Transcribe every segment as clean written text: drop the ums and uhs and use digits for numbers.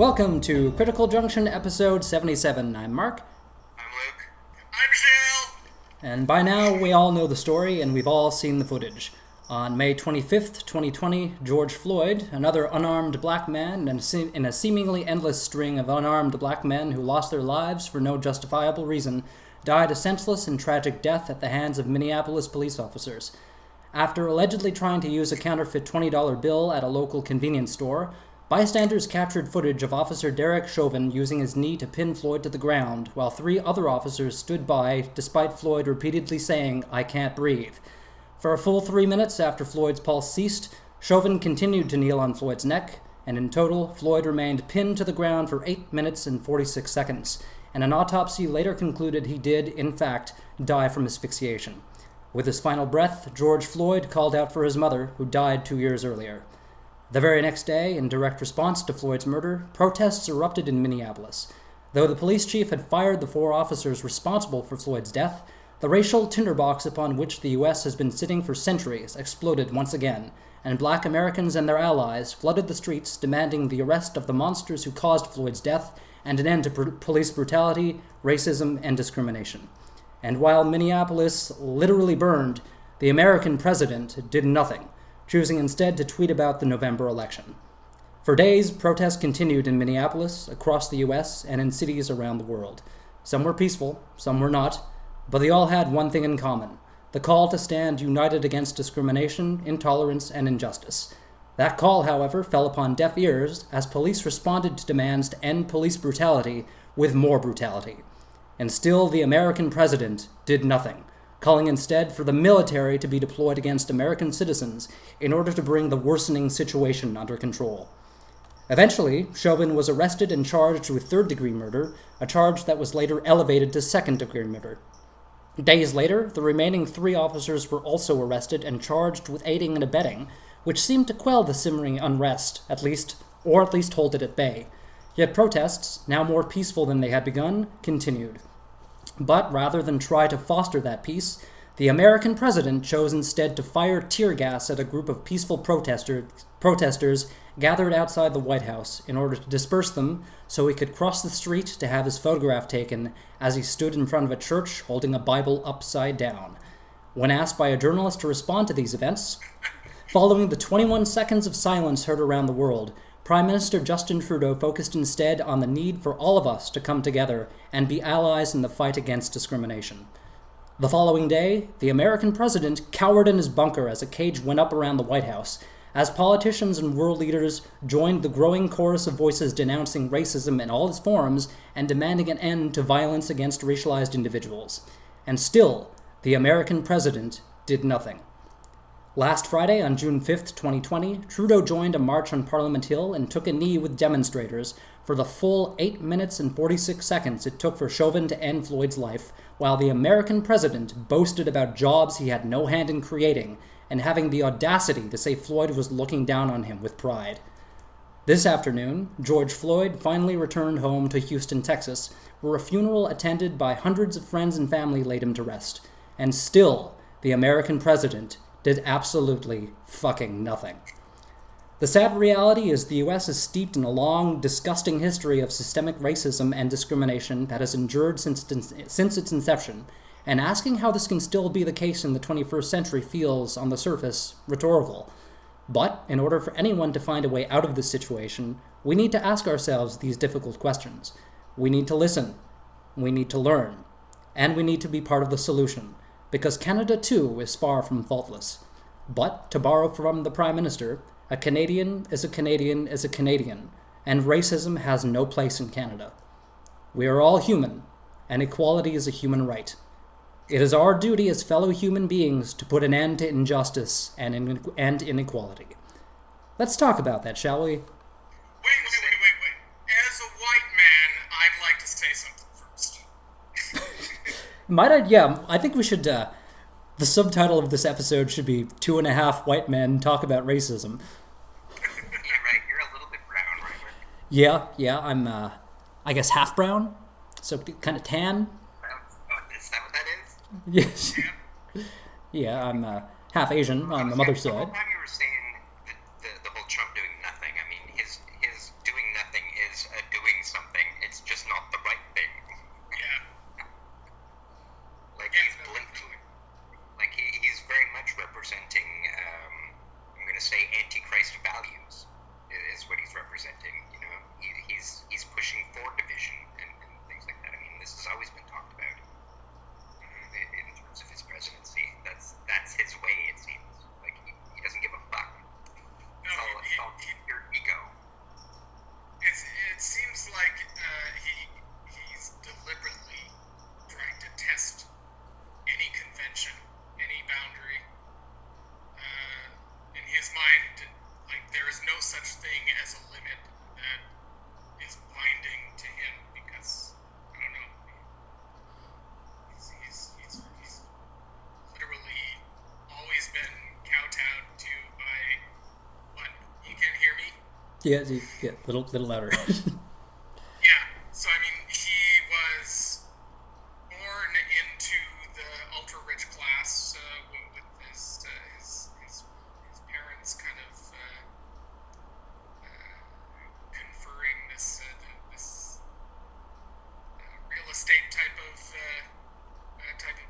Welcome to Critical Junction episode 77. I'm Mark. I'm Luke. I'm Michelle. And by now we all know the story and we've all seen the footage. On May 25th, 2020, George Floyd, another unarmed black man in a seemingly endless string of unarmed black men who lost their lives for no justifiable reason, died a senseless and tragic death at the hands of Minneapolis police officers. After allegedly trying to use a counterfeit $20 bill at a local convenience store, bystanders captured footage of Officer Derek Chauvin using his knee to pin Floyd to the ground, while three other officers stood by despite Floyd repeatedly saying, "I can't breathe." For a full 3 minutes after Floyd's pulse ceased, Chauvin continued to kneel on Floyd's neck, and in total, Floyd remained pinned to the ground for 8 minutes and 46 seconds, and an autopsy later concluded he did, in fact, die from asphyxiation. With his final breath, George Floyd called out for his mother, who died 2 years earlier. The very next day, in direct response to Floyd's murder, protests erupted in Minneapolis. Though the police chief had fired the 4 officers responsible for Floyd's death, the racial tinderbox upon which the U.S. has been sitting for centuries exploded once again, and black Americans and their allies flooded the streets demanding the arrest of the monsters who caused Floyd's death and an end to police brutality, racism, and discrimination. And while Minneapolis literally burned, the American president did nothing, choosing instead to tweet about the November election. For days, protests continued in Minneapolis, across the U.S., and in cities around the world. Some were peaceful, some were not, but they all had one thing in common: the call to stand united against discrimination, intolerance, and injustice. That call, however, fell upon deaf ears as police responded to demands to end police brutality with more brutality. And still, the American president did nothing, calling instead for the military to be deployed against American citizens in order to bring the worsening situation under control. Eventually, Chauvin was arrested and charged with third-degree murder, a charge that was later elevated to second-degree murder. Days later, the remaining 3 officers were also arrested and charged with aiding and abetting, which seemed to quell the simmering unrest, at least hold it at bay. Yet protests, now more peaceful than they had begun, continued. But rather than try to foster that peace, the American president chose instead to fire tear gas at a group of peaceful protesters gathered outside the White House in order to disperse them so he could cross the street to have his photograph taken as he stood in front of a church holding a Bible upside down. When asked by a journalist to respond to these events, following the 21 seconds of silence heard around the world, Prime Minister Justin Trudeau focused instead on the need for all of us to come together and be allies in the fight against discrimination. The following day, the American president cowered in his bunker as a cage went up around the White House, as politicians and world leaders joined the growing chorus of voices denouncing racism in all its forms and demanding an end to violence against racialized individuals. And still, the American president did nothing. Last Friday, on June 5th, 2020, Trudeau joined a march on Parliament Hill and took a knee with demonstrators for the full 8 minutes and 46 seconds it took for Chauvin to end Floyd's life, while the American president boasted about jobs he had no hand in creating and having the audacity to say Floyd was looking down on him with pride. This afternoon, George Floyd finally returned home to Houston, Texas, where a funeral attended by hundreds of friends and family laid him to rest. And still, the American president did absolutely fucking nothing. The sad reality is the U.S. is steeped in a long, disgusting history of systemic racism and discrimination that has endured since its inception, and asking how this can still be the case in the 21st century feels, on the surface, rhetorical. But in order for anyone to find a way out of this situation, we need to ask ourselves these difficult questions. We need to listen, we need to learn, and we need to be part of the solution, because Canada too is far from faultless. But, to borrow from the Prime Minister, a Canadian is a Canadian is a Canadian, and racism has no place in Canada. We are all human, and equality is a human right. It is our duty as fellow human beings to put an end to injustice and inequality. Let's talk about that, shall we? Wait. As a white man, I'd like to say something first. Yeah, I think we should, the subtitle of this episode should be 2.5 White Men Talk About Racism. Yeah, right, you're a little bit brown, right? Yeah, I'm, I guess half brown, so kind of tan. Is that what that is? Yes. Yeah, I'm half Asian on the mother's The side. whole time you were saying the whole Trump doing nothing, I mean, his doing nothing is a that's always been talked about in terms of his presidency. That's his way, it seems. Like, he doesn't give a fuck. No, It's all pure ego. it seems like he's deliberately trying to test any convention, any boundary. In his mind, like, there is no such thing as a limit that is binding to him because, I don't know, he's literally always been kowtowed to by, what, you can't hear me? Yeah, little louder. Yeah, so I mean, he was born into the ultra-rich class with his parents kind of conferring this real estate type of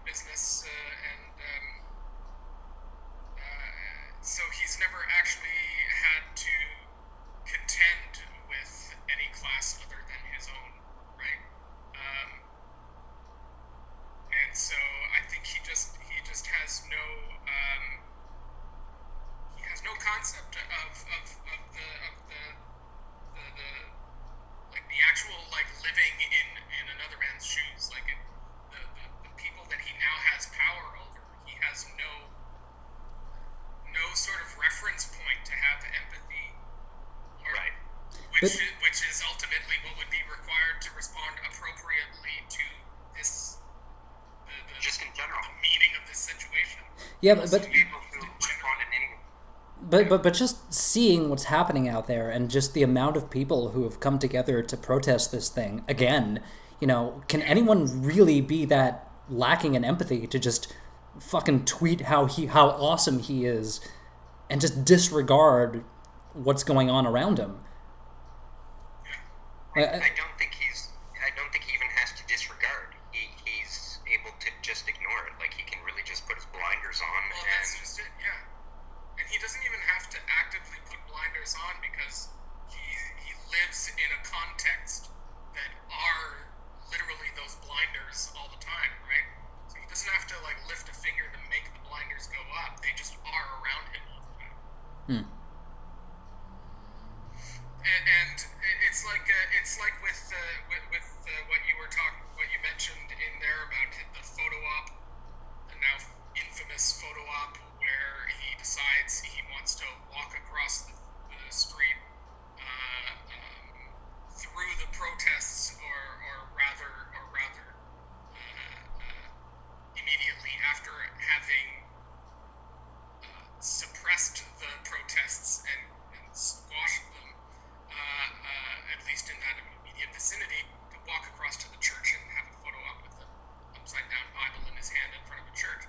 business, and so he's never actually had to contend with any class other than his own, right? And so I think he just has no concept of the like the actual, like, living in another man's shoes, like the people that he now has power over. He has no sort of reference point to have empathy, or, Right. which is ultimately what would be required to respond appropriately to this Just in general. the meaning of this situation. Yeah, People who respond in any... but just seeing what's happening out there and just the amount of people who have come together to protest this thing again, can anyone really be that lacking in empathy to just fucking tweet how awesome he is and just disregard what's going on around him? I don't think he even has to disregard. He's able to just ignore it. Like, he can really just put his blinders on. Well, that's just it, yeah. And he doesn't even have to actively put blinders on because he lives in a context that are literally those blinders all the time, right? So he doesn't have to, like, lift a finger to make the blinders go up. They just are around him all the time. And it's like with what you mentioned in there about the photo op, the now infamous photo op, where he decides he wants to walk across the street through the protests, or rather immediately after having suppressed the protests and squashed them, at least in that immediate vicinity, to walk across to the church and have a photo op with an upside-down Bible in his hand in front of a church.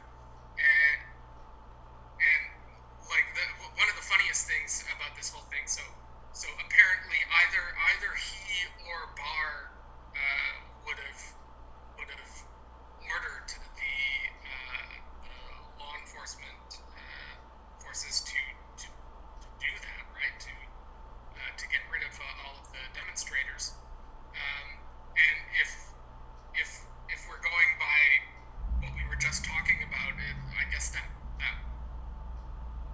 And like, one of the funniest things about this whole thing, so apparently either he or Barr would have ordered the law enforcement forces to do that, right? To get rid of all of the demonstrators. And if we're going by what we were just talking about, I guess that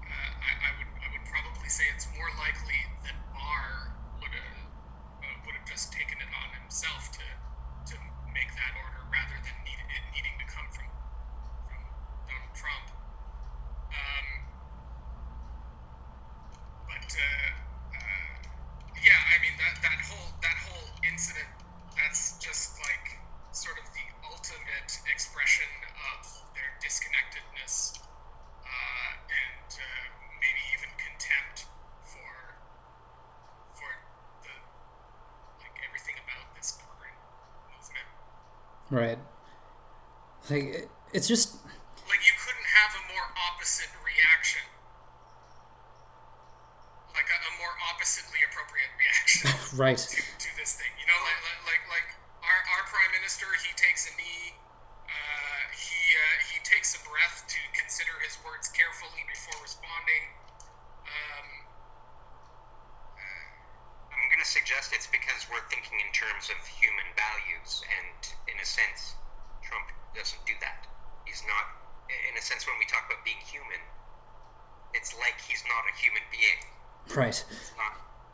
I would probably say it's more likely that Barr would have just taken it on himself to make that order rather than it needing to come from Donald Trump. But yeah, I mean, that whole incident, that's just like sort of the ultimate expression of their disconnectedness, and maybe even contempt for the, like, everything about this current movement. Right. Like, it's just... Like, you couldn't have a more opposite reaction. Like a more oppositely appropriate reaction Right. to this thing. Like our prime minister, he takes a knee. He takes a breath to consider his words carefully before responding. I'm going to suggest it's because we're thinking in terms of human values, and in a sense Right.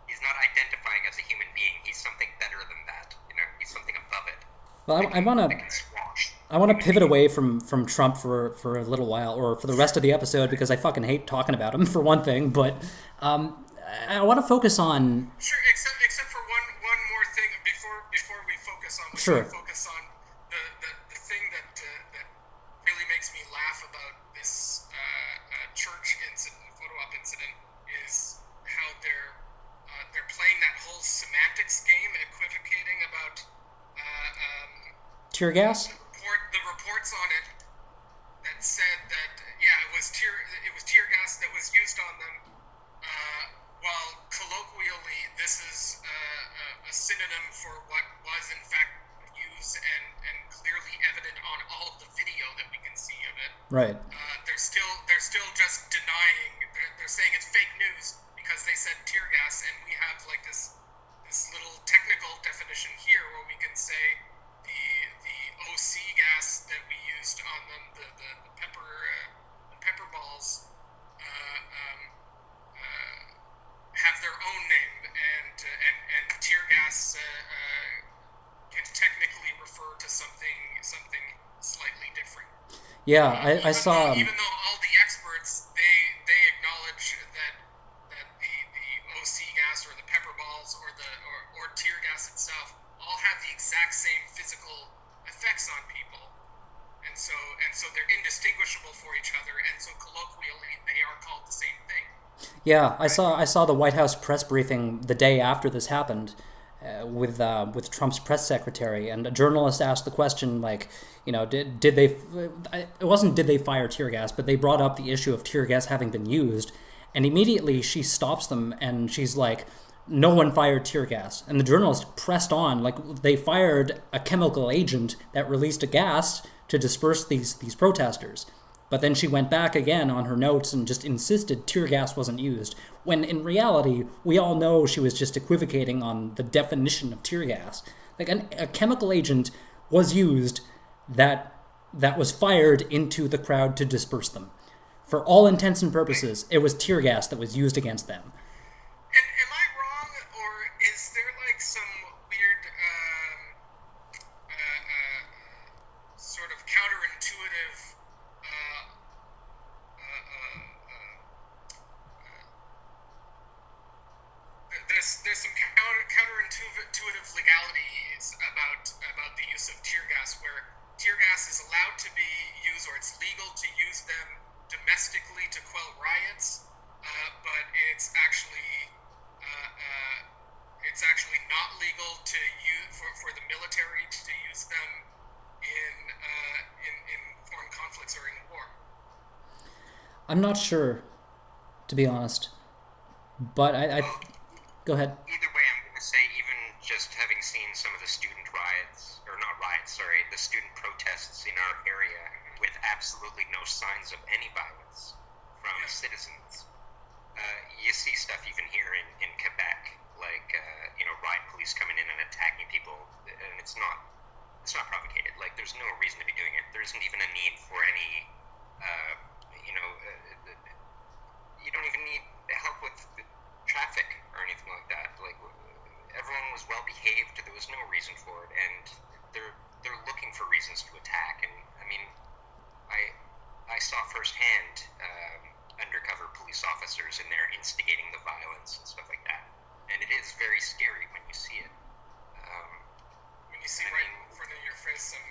He's not identifying as a human being. He's something better than that. He's something above it. Well, I want That to can squash. I want to pivot away from Trump for a little while, or for the rest of the episode, because I fucking hate talking about him for one thing. But I want to focus on. Sure, except for one more thing before we focus on Sure. the thing that really makes me laugh about this church incident, photo op incident, is how they're playing that whole semantics game, equivocating about Tear gas? the reports on it that said that it was tear gas that was used on them, while colloquially this is a synonym for what was in fact used and clearly evident on all of the video that we can see of it. Right. They're still just denying. They're saying it's fake news because they said tear gas, and we have like this little technical definition here where we can say the OC gas that we used on them, the pepper balls, have their own name, and tear gas can technically refer to something slightly different. Yeah, I saw. Even though all the experts they acknowledge that the OC gas or the pepper balls or tear gas itself all have the exact same physical effects on people, and so they're indistinguishable for each other, and so colloquially they are called the same thing. Yeah, I saw the White House press briefing the day after this happened, with Trump's press secretary, and a journalist asked the question, like, did they? It wasn't did they fire tear gas, but they brought up the issue of tear gas having been used, and immediately she stops them and she's like, no one fired tear gas. And the journalist pressed on, like, they fired a chemical agent that released a gas to disperse these protesters. But then she went back again on her notes and just insisted tear gas wasn't used, when in reality, we all know she was just equivocating on the definition of tear gas. Like, a chemical agent was used that was fired into the crowd to disperse them. For all intents and purposes, it was tear gas that was used against them. Am I wrong, or is there like some weird sort of counterintuitive there's some counterintuitive legalities about the use of tear gas, where tear gas is allowed to be used, or it's legal to use them domestically to quell riots, but it's actually not legal to use for the military to use them in foreign conflicts or in war. I'm not sure, to be honest, but I go ahead. Either way, I'm going to say, even just having seen some of the student riots, or not riots, sorry, the student protests in our area with absolutely no signs of any violence from citizens, you see stuff even here in Quebec, like, riot police coming in and attacking people, and it's not provocated. Like, there's no reason to be doing it. There isn't even a need for any, you don't even need help with traffic or anything like that. Like, everyone was well behaved. There was no reason for it, and they're looking for reasons to attack. And I mean, I saw firsthand undercover police officers in there instigating the violence and stuff like that. And it is very scary when you see it. When you see right in front of your face some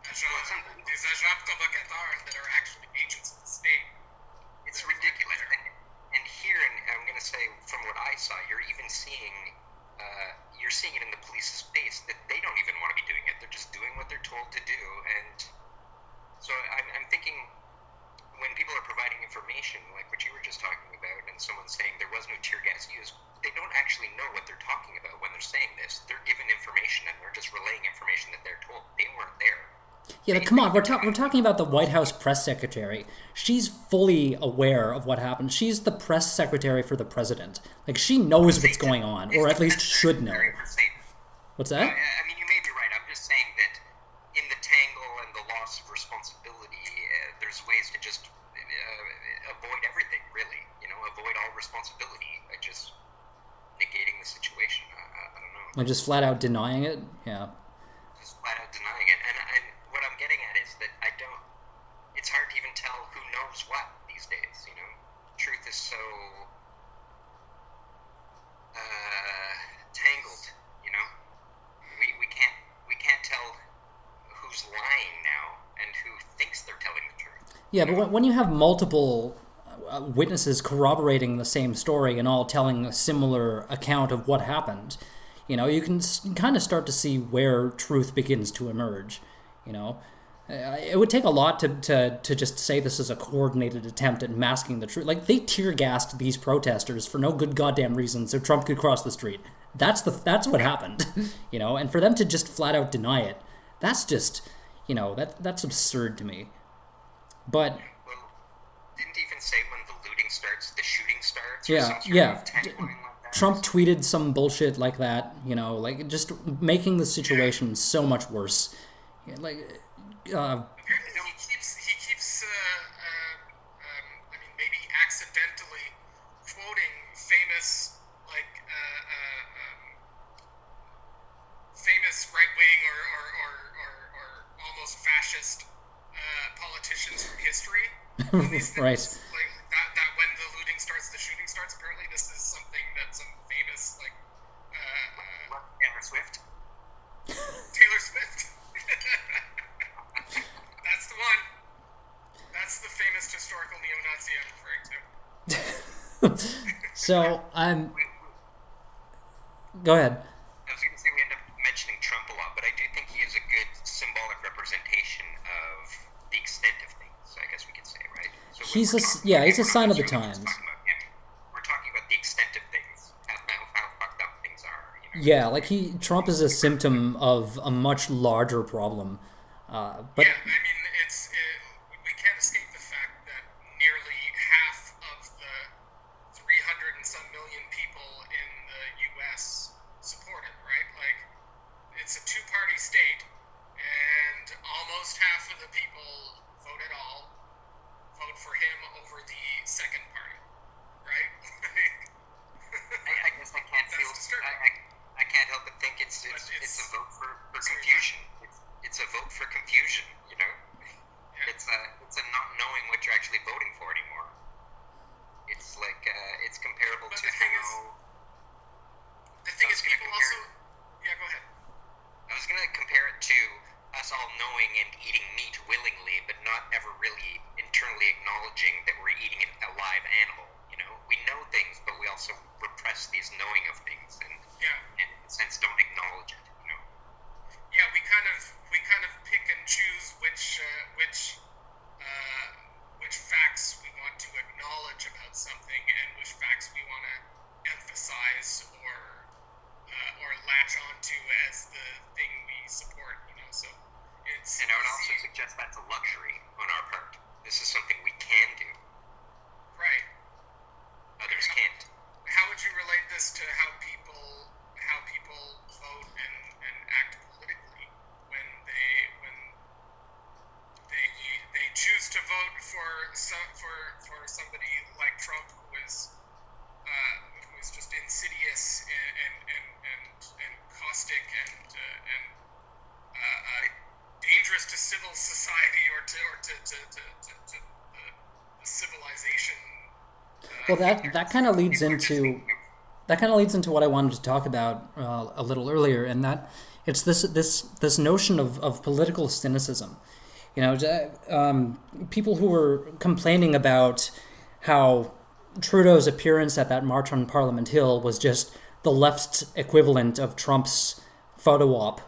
agents provocateurs that are actually agents of the state. It's ridiculous. And here, I'm going to say, from what I saw, you're even seeing, you're seeing it in the police's face that they don't even want to be doing it. They're just doing what they're told to do. And so I'm thinking, when people are providing information, like what you were just talking about, and someone's saying there was no tear gas used, they don't actually know what they're talking about when they're saying this. They're given information, and they're just relaying information that they're told. They weren't there. Yeah, come on, we're talking about the White House press secretary. She's fully aware of what happened. She's the press secretary for the president. Like, she knows what's going on, or at least should know. What's that? I mean, you may be right. I'm just saying that in the tangle and the loss of responsibility, there's ways to just avoid everything, really. Avoid all responsibility. Like just flat out denying it. Yeah. Just flat out denying it. And what I'm getting at is that it's hard to even tell who knows what these days, you know? Truth is so tangled, you know? We can't tell who's lying now and who thinks they're telling the truth. Yeah, but when you have multiple witnesses corroborating the same story and all telling a similar account of what happened, you know, you can kind of start to see where truth begins to emerge, you know. It would take a lot to just say this is a coordinated attempt at masking the truth. Like, they tear-gassed these protesters for no good goddamn reason so Trump could cross the street. That's what happened, you know, and for them to just flat out deny it, that's just, you know, that's absurd to me. But well, didn't even say when the looting starts, the shooting starts. Or yeah, some sort yeah. of tagline like that. Trump tweeted some bullshit like that, you know, like just making the situation so much worse. Like, Apparently he keeps I mean, maybe accidentally quoting famous famous right wing or almost fascist politicians from history. right. Like that when the looting starts, the shooting starts. Apparently, this is something that some famous Taylor Swift. Taylor Swift. That's the one. That's the famous historical neo-Nazi I'm referring to. So go ahead. I was going to say we end up mentioning Trump a lot, but I do think he is a good symbolic representation of the extent of things, I guess we could say, right? So He's a sign of the times. We're talking about the extent of things, how fucked up things are. You know? Yeah, like Trump is a symptom of a much larger problem. But Yeah, I mean, we can't escape the fact that nearly half of the 300 and some million people in the U.S. support him, right? Like, it's a two-party state, and almost half of the people vote for him over the second party, right? I guess I can't That's feel. disturbing. I can't help but think it's a vote for confusion. It's a vote for confusion. You know, Yeah. it's a not knowing what you're actually voting for anymore. It's like it's comparable But to the thing how. The thing I is, was gonna people compare also... Yeah, go ahead. I was gonna compare it to us all knowing and eating meat willingly, but not ever really internally acknowledging that we're eating a live animal. You know, we know things, but we also repress these knowing of things, and Yeah. in a sense don't acknowledge it. You know. Yeah, we kind of pick and choose which facts we want to acknowledge about something and which facts we want to emphasize or latch onto as the thing we support. You know, so it's. And I would also suggest that's a luxury on our part. This is something we can do. Right. Others can't. How would you relate this to how people vote and act politically when they choose to vote for somebody like Trump who is just insidious and caustic and dangerous to civil society or to the civilization. well, that kind of leads into what I wanted to talk about a little earlier, and that it's this notion of political cynicism. You know, people who were complaining about how Trudeau's appearance at that march on Parliament Hill was just the left's equivalent of Trump's photo op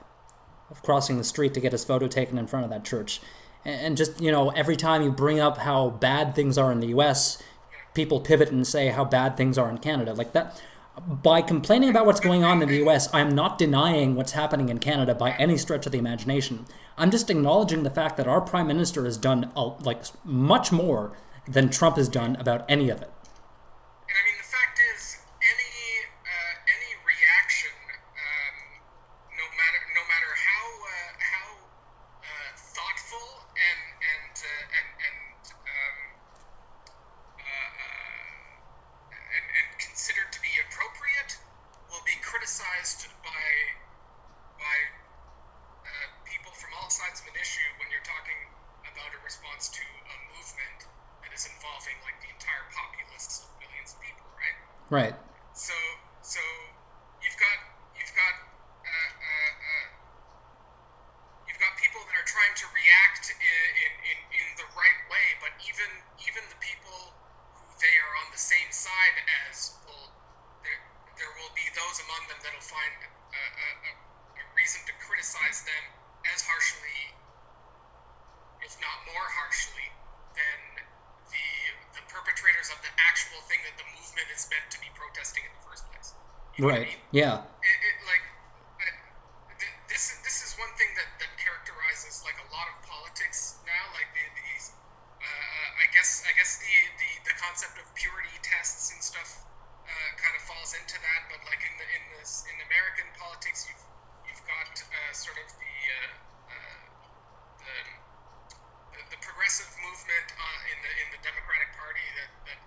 of crossing the street to get his photo taken in front of that church. And just, you know, every time you bring up how bad things are in the US, people pivot and say how bad things are in Canada. Like that, by complaining about what's going on in the US, I'm not denying what's happening in Canada by any stretch of the imagination. I'm just acknowledging the fact that our Prime Minister has done much more than Trump has done about any of it. And I mean, the fact is, any reaction, no matter how thoughtful and considered to be appropriate, will be criticized by an issue when you're talking about a response to a movement that is involving like the entire populace of millions of people, right? Right. So you've got people that are trying to react in the right way, but even the people who they are on the same side as will there will be those among them that'll find a reason to criticize them as harshly, if not more harshly, than the perpetrators of the actual thing that the movement is meant to be protesting in the first place. You know what I Right. mean? Yeah. This is one thing that characterizes like a lot of politics now. Like these, I guess the concept of purity tests and stuff kind of falls into that. But like in American politics, you've got sort of the progressive movement in the Democratic Party that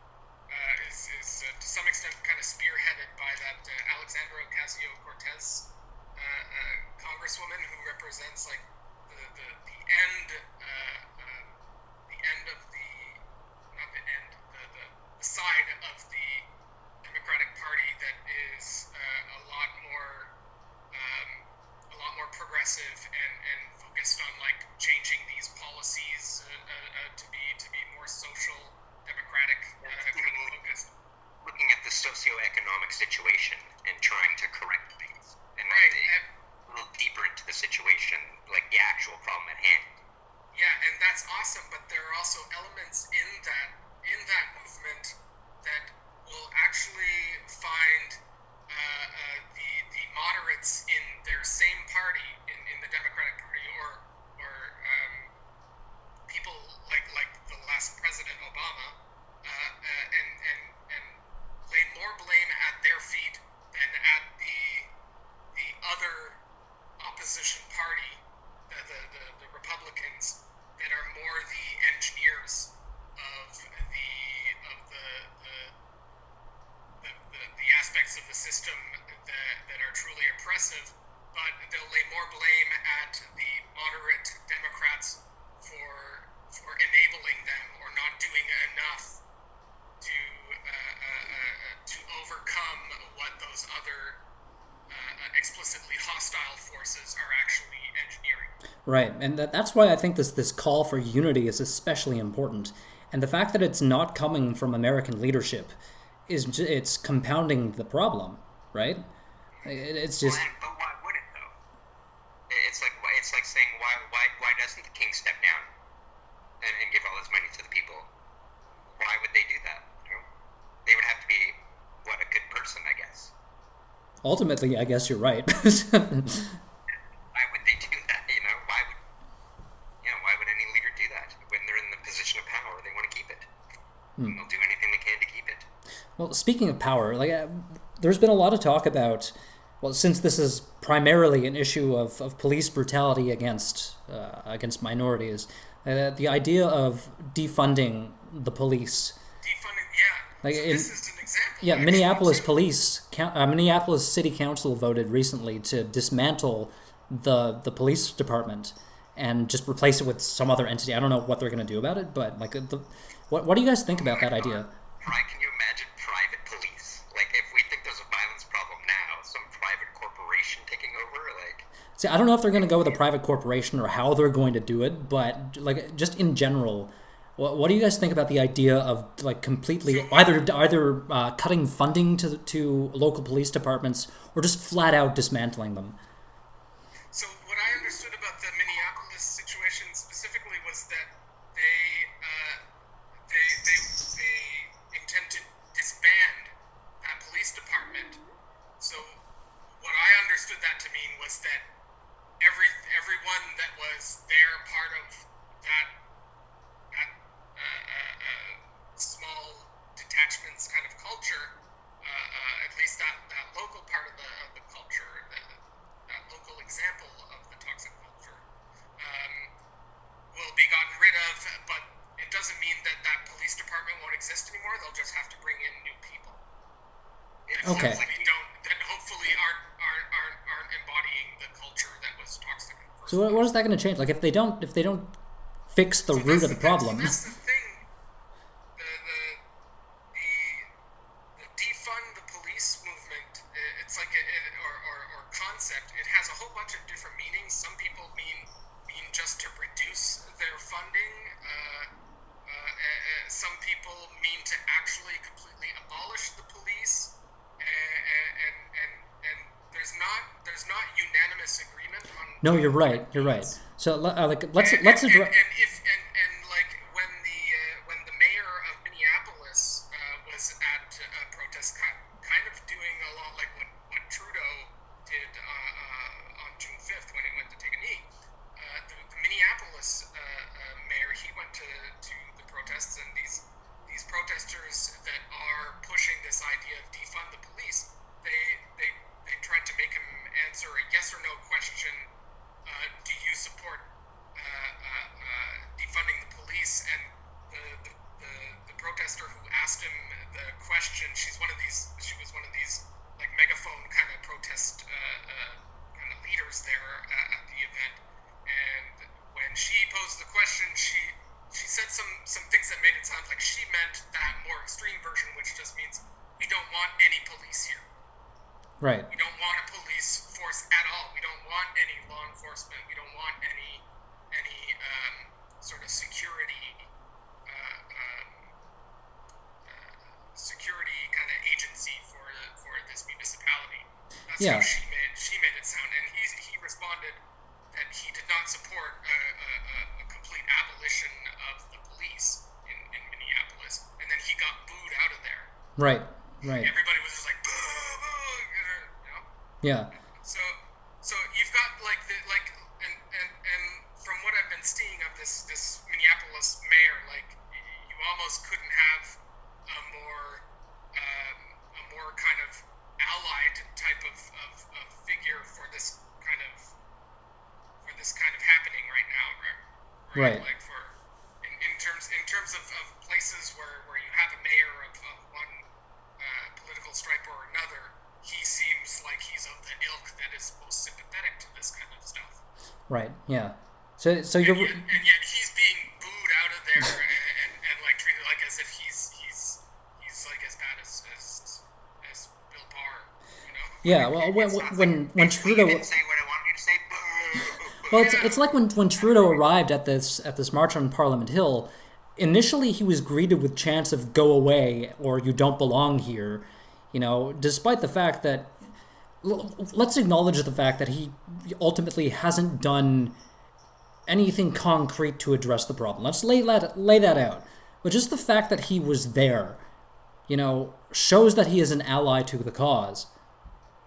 is to some extent kind of spearheaded by that Alexandra Ocasio-Cortez congresswoman who represents like the end the end of the not the end the side of the Democratic Party that is a lot more progressive and focused on like changing these policies to be more social democratic kind of focused. Looking at the socioeconomic situation and trying to correct things. And Right. a little deeper into the situation, like the actual problem at hand. Yeah, and that's awesome, but there are also elements in that movement that will actually find the moderates in their same party in the Democratic Party or people like the last President Obama and lay more blame at their feet than at the other opposition party, the Republicans, that are more the engineers of the aspects of the system that are truly oppressive, but they'll lay more blame at the moderate Democrats for enabling them or not doing enough to overcome what those other explicitly hostile forces are actually engineering. Right, and that's why I think this call for unity is especially important, and the fact that it's not coming from American leadership it's compounding the problem, right? It's just But why would it though? It's like saying why doesn't the king step down and give all his money to the people? Why would they do that? You know, they would have to be a good person, I guess. ultimately, I guess you're right. Why would they do that? You know, why would any leader do that when they're in the position of power? They want to keep it. And they'll do anything they can to keep it. Well, speaking of power, there's been a lot of talk about, well, since this is primarily an issue of police brutality against minorities, the idea of defunding the police. Defunding, yeah. So this is an example. Yeah, actually, Minneapolis City Council voted recently to dismantle the police department and just replace it with some other entity. I don't know what they're going to do about it, but what do you guys think about that idea? Can you imagine private police? Like, if we think there's a violence problem now, some private corporation taking over, like... See, I don't know if they're going to go with a private corporation or how they're going to do it, but just in general, what do you guys think about the idea of completely either cutting funding to local police departments or just flat out dismantling them? So what I understood about the Minneapolis situation specifically was that they intend to disband that police department. So what I understood that to mean was that everyone that was there part of that small detachments kind of culture, at least that local part of the culture, that local example of the toxic culture, will be gotten rid of, but it doesn't mean that police department won't exist anymore. They'll just have to bring in new people. Okay. That hopefully aren't embodying the culture that was toxic in the So what is that going to change? Like if they don't fix the root of the problem. That's the thing. The defund the police movement. It's like or concept. It has a whole bunch of different meanings. Some people mean just to reduce their funding. Some people mean to actually completely abolish the police. And there's not unanimous agreement on. No, you're right. You're right. So let's address. And like when the mayor of Minneapolis was at a protest, kind of doing a lot like what Trudeau did on June 5th when he went to take a knee. The Minneapolis mayor, he went to the protests, and these protesters that are pushing this idea of defund the police, they tried to make him answer a yes or no question. Do you support defunding the police? And the protester who asked him the question, she was one of these like megaphone kind of protest kind of leaders there at the event. And when she posed the question, she said some things that made it sound like she meant that more extreme version, which just means we don't want any police here. Right. We don't want a police force at all. We don't want any law enforcement. We don't want any sort of security kind of agency for this municipality. That's how she made it sound, and he responded that he did not support a complete abolition of the police in Minneapolis, and then he got booed out of there. Right. Everybody was just like boo, boo, you know. Yeah. So you've got and from what I've been seeing of this Minneapolis mayor, like you almost couldn't have a more kind of allied type of figure for this kind of happening right now, right? Like for in terms of places where you have a mayor of one political stripe or another, he seems like he's of the ilk that is most sympathetic to this kind of stuff. Right. Yeah. So you're. And yet he's being booed out of there and like treated like as if he's like as bad as Bill Barr, you know? Yeah. Well, when Trudeau. You didn't say what I wanted you to say. Boo. Well, it's like when Trudeau arrived at this march on Parliament Hill. Initially, he was greeted with chants of "Go away" or "You don't belong here," you know. Despite the fact that, let's acknowledge the fact that he ultimately hasn't done anything concrete to address the problem. Let's lay that out. But just the fact that he was there, you know, shows that he is an ally to the cause.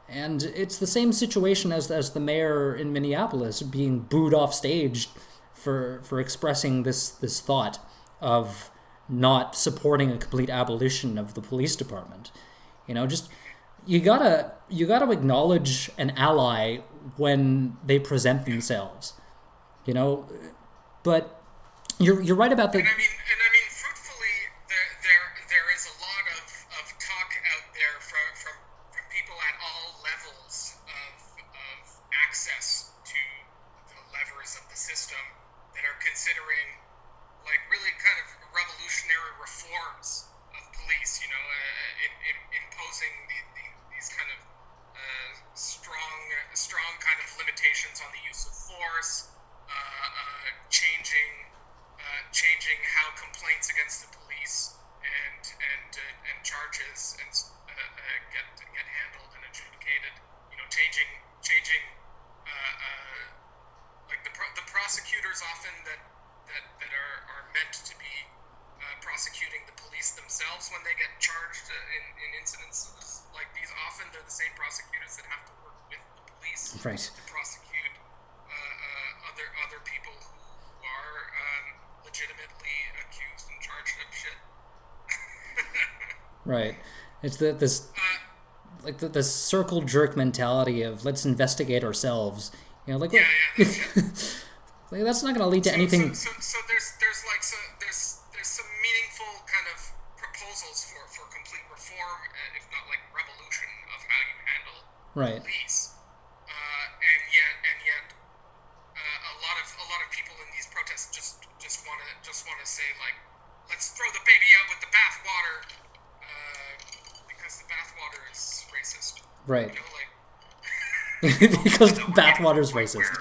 And it's the same situation as the mayor in Minneapolis being booed off stage for expressing this thought of not supporting a complete abolition of the police department. You know, just you gotta acknowledge an ally when they present themselves. You know, but you're right about the. And I mean, fruitfully, there is a lot of talk out there from people at all levels of access to the levers of the system that are considering like really kind of revolutionary reforms of police. You know, imposing these kind of strong kind of limitations on the use of force. Changing how complaints against the police and charges and get handled and adjudicated. You know, changing like the prosecutors often that are meant to be prosecuting the police themselves when they get charged in incidents like these. Often they're the same prosecutors that have to work with the police Right. to prosecute other people who are legitimately accused and charged of shit. Right. It's the circle jerk mentality of let's investigate ourselves. You know, like Yeah. like, that's not going to lead to anything. So there's some meaningful kind of proposals for complete reform, if not like revolution of how you handle Right. police. And yet people in these protests just want to say, like, let's throw the baby out with the bathwater, because the bathwater is racist. Right. You know, like. Because the bathwater is racist.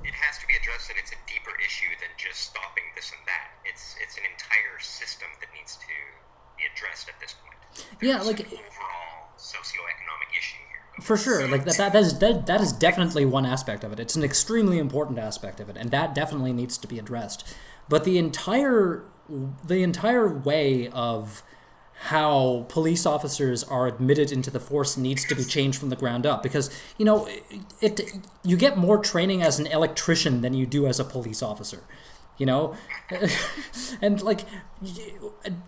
It has to be addressed that it's a deeper issue than just stopping this and that. It's an entire system that needs to be addressed at this point. Yeah, There's like an overall socioeconomic issue here. for sure, like that is definitely one aspect of it. It's an extremely important aspect of it, and that definitely needs to be addressed. But the entire way of how police officers are admitted into the force needs to be changed from the ground up, because you get more training as an electrician than you do as a police officer, and like,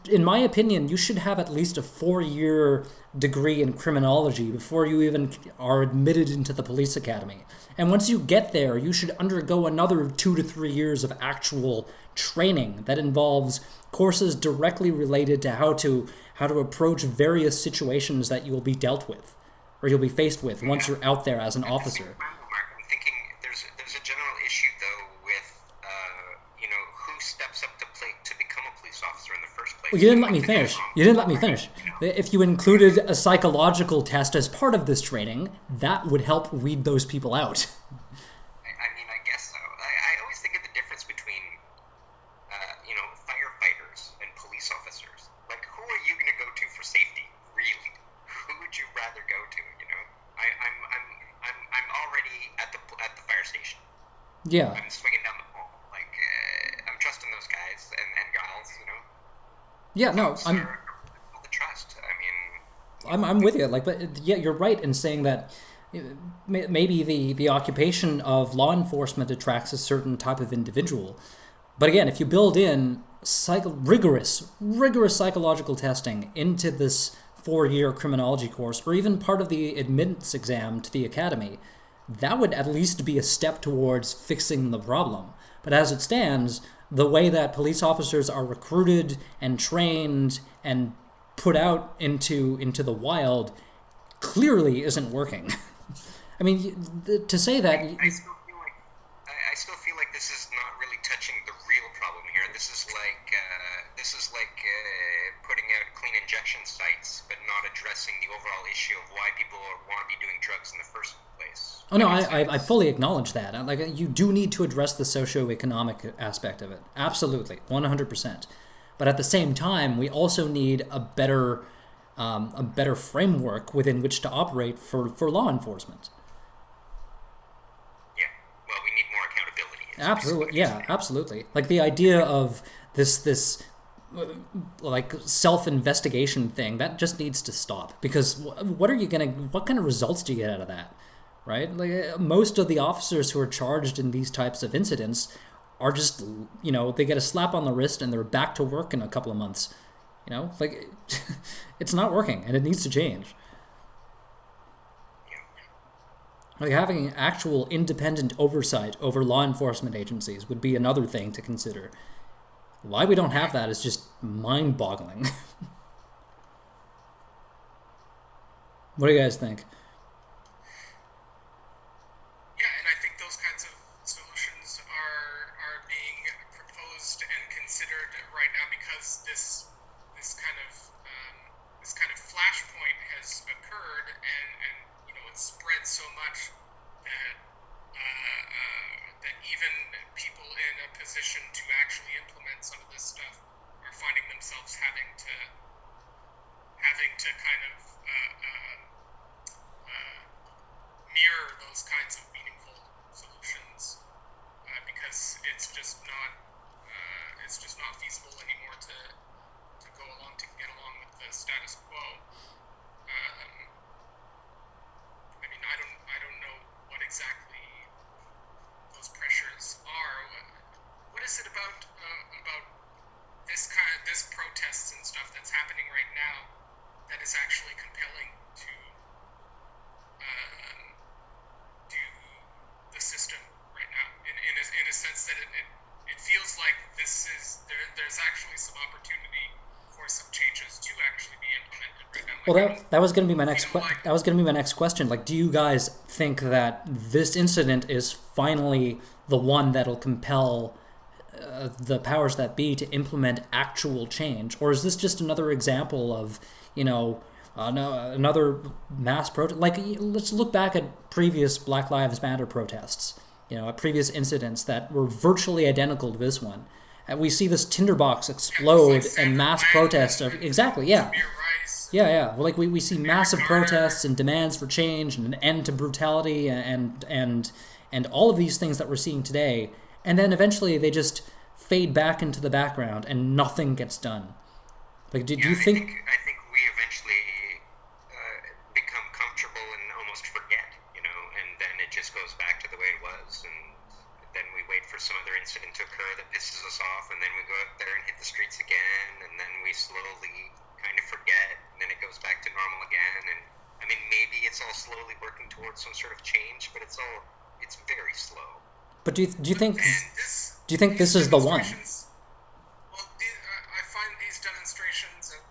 in my opinion, you should have at least a 4-year degree in criminology before you even are admitted into the police academy. And once you get there, you should undergo another 2 to 3 years of actual training that involves courses directly related to how to approach various situations that you will be dealt with, or you'll be faced with once you're out there as an officer. I'm thinking there's a general issue though with who steps up to become a police officer in the first place. Well, you didn't let me finish. If you included a psychological test as part of this training, that would help weed those people out. I mean, I guess so. I always think of the difference between firefighters and police officers. Like, who are you going to go to for safety? Really? Who would you rather go to? I'm already at the fire station. Yeah. I'm swinging down the pole. Like, I'm trusting those guys and gals. Yeah. No, I'm the trust. I mean, I'm with you. Like, but yeah, you're right in saying that maybe the occupation of law enforcement attracts a certain type of individual. But again, if you build in rigorous psychological testing into this 4-year criminology course, or even part of the admittance exam to the academy, that would at least be a step towards fixing the problem. But as it stands, the way that police officers are recruited and trained and put out into the wild clearly isn't working. I mean, to say that... I still feel like this is not really touching the real problem here. This is like putting out clean injection sites, but not addressing the overall issue of why people want to be doing drugs in the first place. Oh no, I fully acknowledge that. Like, you do need to address the socioeconomic aspect of it. Absolutely, 100%. But at the same time, we also need a better framework within which to operate for law enforcement. Yeah, well, we need more accountability. Absolutely, yeah, absolutely. Like, the idea of this like self-investigation thing, that just needs to stop, because what kind of results do you get out of that, right? Like, most of the officers who are charged in these types of incidents are just, they get a slap on the wrist and they're back to work in a couple of months. Like, it's not working, and it needs to change. Like, having actual independent oversight over law enforcement agencies would be another thing to consider. Why we don't have that is just mind-boggling. What do you guys think? Yeah, and I think those kinds of solutions are being proposed and considered right now, because this kind of flashpoint has occurred, and it's spread so much that that even people in a position to actually implement some of this stuff are finding themselves having to kind of mirror those kinds of meaningful solutions, because it's just not feasible anymore to get along with the status quo. I mean, I don't know what exactly those pressures are. What is it about this protests and stuff that's happening right now that is actually compelling to do the system right now? In a sense that it feels like there's actually some opportunity for for some changes to actually be implemented right now. Well, that was going to be my next you know, that was going to be my next question. Like, do you guys think that this incident is finally the one that'll compel the powers that be to implement actual change, or is this just another example of, another mass protest? Like, let's look back at previous Black Lives Matter protests, at previous incidents that were virtually identical to this one. And we see this tinderbox explode and mass protests. Exactly, yeah. Yeah. Well, like we see massive protests and demands for change and an end to brutality and all of these things that we're seeing today. And then eventually they just fade back into the background and nothing gets done. Like, do you think... I think we eventually become comfortable and almost forget, and then it just goes back to the way it was, and then we wait for some other incident to occur that pisses us off, and then we go out there and hit the streets again, and then we slowly kind of forget, and then it goes back to normal again. And I mean, maybe it's all slowly working towards some sort of change, but it's very slow. But do you think this is the one? Well, I find these demonstrations and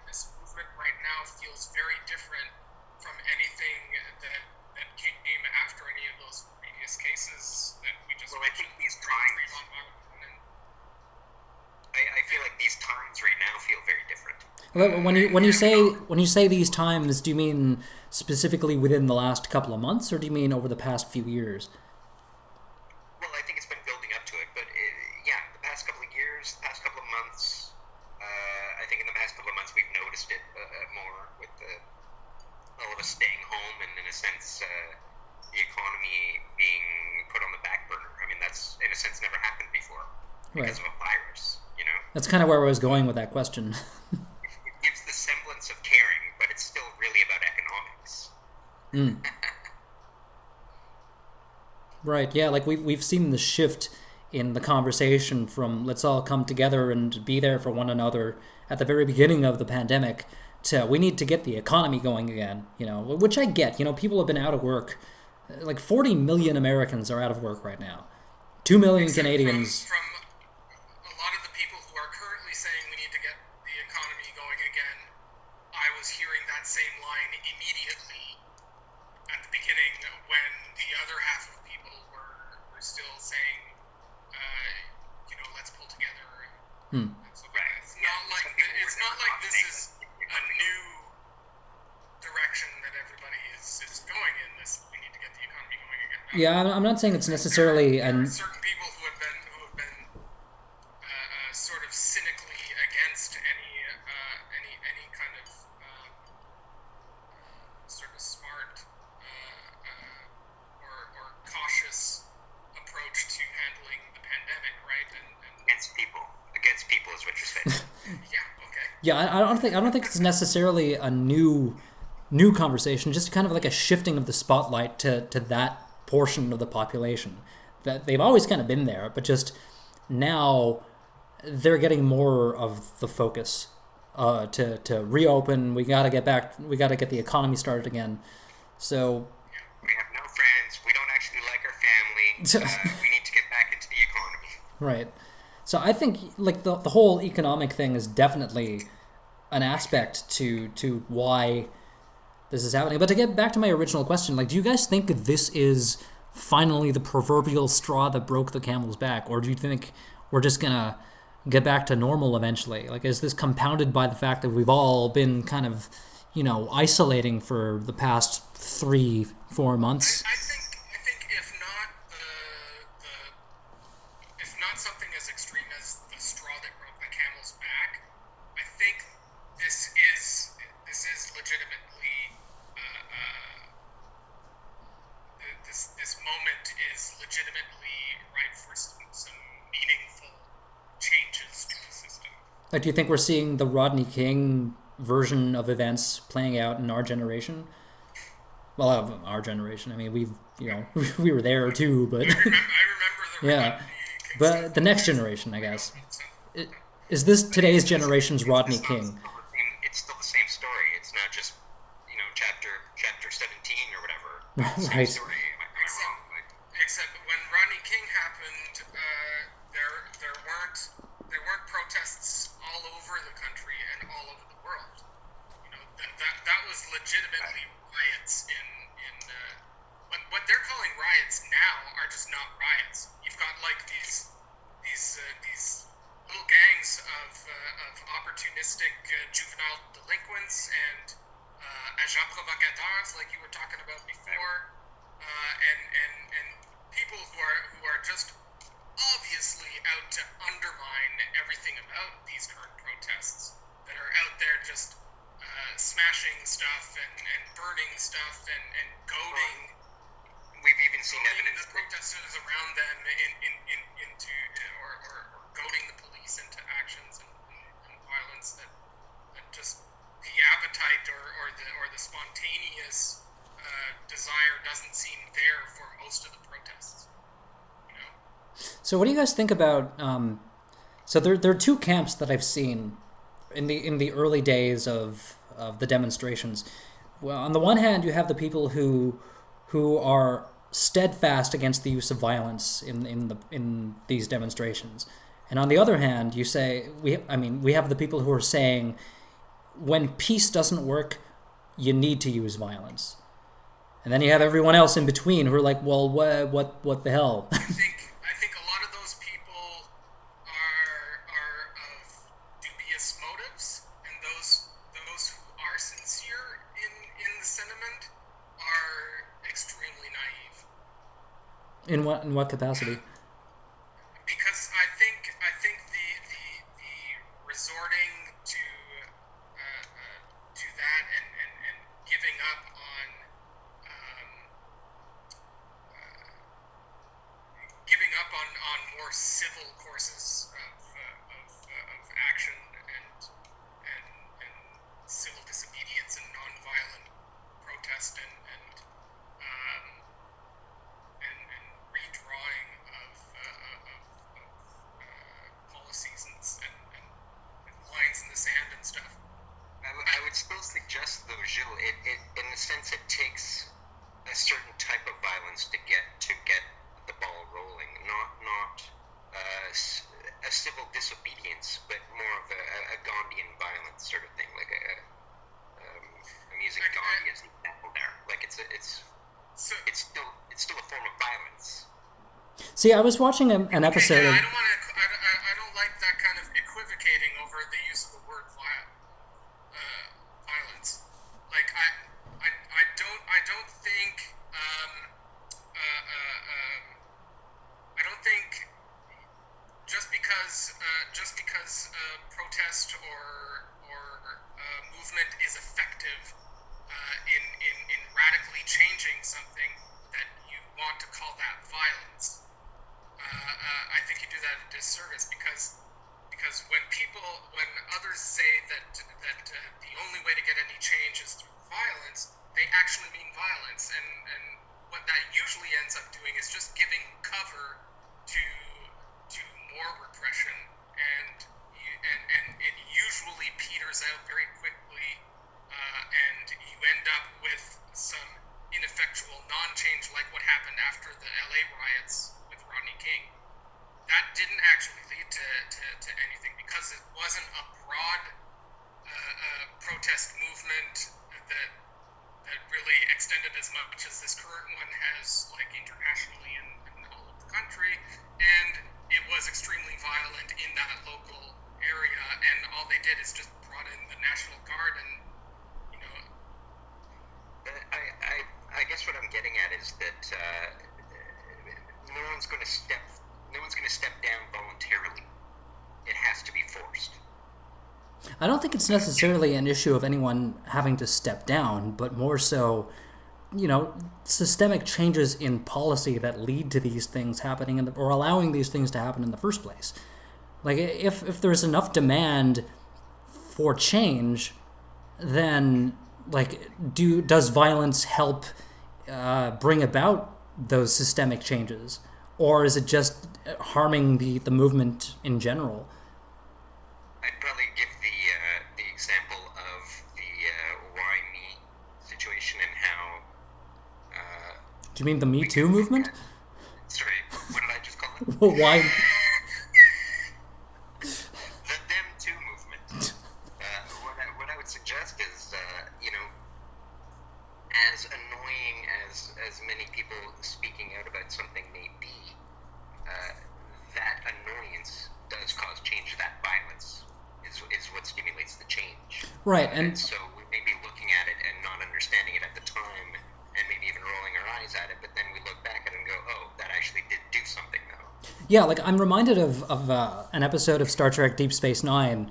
this movement right now feels very different from anything that came after any of those previous cases that we just. Well, I think these times. I feel like these times right now feel very different. When you say these times, do you mean specifically within the last couple of months, or do you mean over the past few years? Well, I think it's been building up to it, but the past couple of years, the past couple of months, I think in the past couple of months we've noticed it more with all of us staying home and, in a sense, the economy being put on the back burner. I mean, that's, in a sense, never happened before because of a virus, That's kind of where I was going with that question. It gives the semblance of caring, but it's still really about economics. Right, yeah, like we've seen the shift in the conversation from let's all come together and be there for one another at the very beginning of the pandemic to we need to get the economy going again, which I get. People have been out of work. Like 40 million Americans are out of work right now. 2 million Canadians. From a lot of the people who are currently saying we need to get the economy going again, I was hearing that same line immediately at the beginning when the other half of people were still saying, let's pull together. So it's not like this is a new direction that everybody is going in. This we need to get the economy going again. Yeah, I'm not saying it's necessarily there are certain people who have been sort of cynically against any kind of sort of smart or cautious approach to handling the pandemic, right? And Against people is what you're saying. Yeah. Okay. Yeah, I don't think it's necessarily a new conversation. Just kind of like a shifting of the spotlight to that portion of the population that they've always kind of been there, but just now they're getting more of the focus to reopen. We got to get the economy started again. So we have no friends. We don't actually like our family. We need to get back into the economy. Right. So I think like the whole economic thing is definitely an aspect to why this is happening. But to get back to my original question, like, do you guys think this is finally the proverbial straw that broke the camel's back, or do you think we're just gonna get back to normal eventually? Like, is this compounded by the fact that we've all been kind of, isolating for the past 3-4 months? I think if not something as extreme as the straw that broke the camel's back, I think this is legitimately this moment is legitimately ripe for some meaningful changes to the system. Like, do you think we're seeing the Rodney King version of events playing out in our generation? Well, our generation. I mean, we were there too, but I remember the yeah. Rodney King But the next generation, I guess. Is this today's generation's Rodney King? It's still the same story. It's not just, chapter 17 or whatever. Same Right. story. Am I wrong? Except when Rodney King happened, there weren't protests all over the country, and these little gangs of opportunistic juvenile delinquents and agents provocateurs, like you were talking about before, and people who are just obviously out to undermine everything about these current protests, that are out there just smashing stuff and burning stuff and goading. We've even seen evidence the protesters around them into or goading the police into actions and violence that just the appetite or the spontaneous desire doesn't seem there for most of the protests. You know. So what do you guys think about? So there are two camps that I've seen in the early days of the demonstrations. Well, on the one hand, you have the people who are steadfast against the use of violence in these demonstrations, and on the other hand, you say we have the people who are saying when peace doesn't work, you need to use violence, and then you have everyone else in between who are like, well, what the hell? I think a lot of those people are of dubious motives, and those who are sincere in the sentiment are extremely naive. In what capacity? Because I think the resorting to that and giving up on more civil courses of action and civil disobedience and nonviolent protest and redrawing of policies and lines in the sand and stuff. I would still suggest, though, Gilles, it in a sense it takes a certain type of violence to get the ball rolling, not a civil disobedience, but more of a Gandhian violence sort of thing. Like I'm using Gandhi as an example there. Like it's still a form of violence. See, I was watching an episode. I don't like that kind of equivocating over the use of the word violence. Like I don't think just because protest or movement is effective in radically changing something that you want to call that violence. I think you do that a disservice because when others say that the only way to get any change is through violence, they actually mean violence, and what that usually ends up doing is just giving cover to more repression, and it usually peters out very quickly, and you end up with some ineffectual non-change like what happened after the LA riots with Rodney King. That didn't actually lead to anything because it wasn't a broad protest movement that really extended as much as this current one has, like internationally in all of the country, and it was extremely violent in that local area, and all they did is just brought in the National Guard, and I guess what I'm getting at is that no one's going to step down voluntarily. It has to be forced. I don't think it's necessarily an issue of anyone having to step down, but more so, systemic changes in policy that lead to these things happening or allowing these things to happen in the first place. Like, if there's enough demand for change, then, does violence help bring about those systemic changes? Or is it just harming the movement in general? I'd probably give the example of the Why Me situation and how... Do you mean the Me Too movement? Sorry, what did I just call it? Well, why? The Them Too movement. What I would suggest is, as annoying as many people speaking out about something may be, that annoyance Right, And and so we may be looking at it and not understanding it at the time, and maybe even rolling our eyes at it, but then we look back at it and go, oh, that actually did do something, though. yeah, like I'm reminded of an episode of Star Trek Deep Space Nine,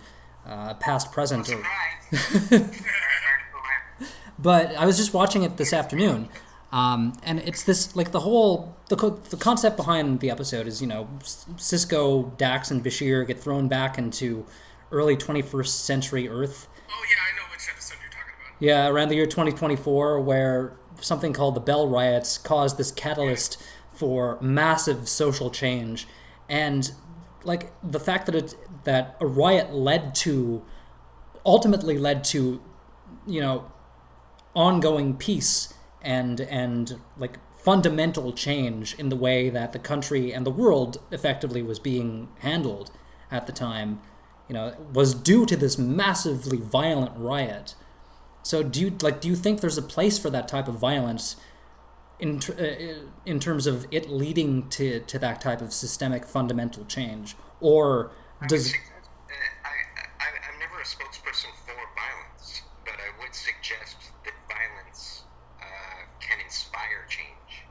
past, present, or Surprise! but I was just watching it this afternoon, and it's this like the concept behind the episode is Cisco, Dax, and Bashir get thrown back into early 21st century Earth. Oh yeah, I know which episode you're talking about. Yeah, around the year 2024, where something called the Bell Riots caused this catalyst for massive social change, and like the fact that a riot ultimately led to ongoing peace and like fundamental change in the way that the country and the world effectively was being handled at the time, was due to this massively violent riot. So do you think there's a place for that type of violence in terms of it leading to that type of systemic fundamental change, or does I'm never a spokesperson for violence, but I would suggest that violence can inspire change.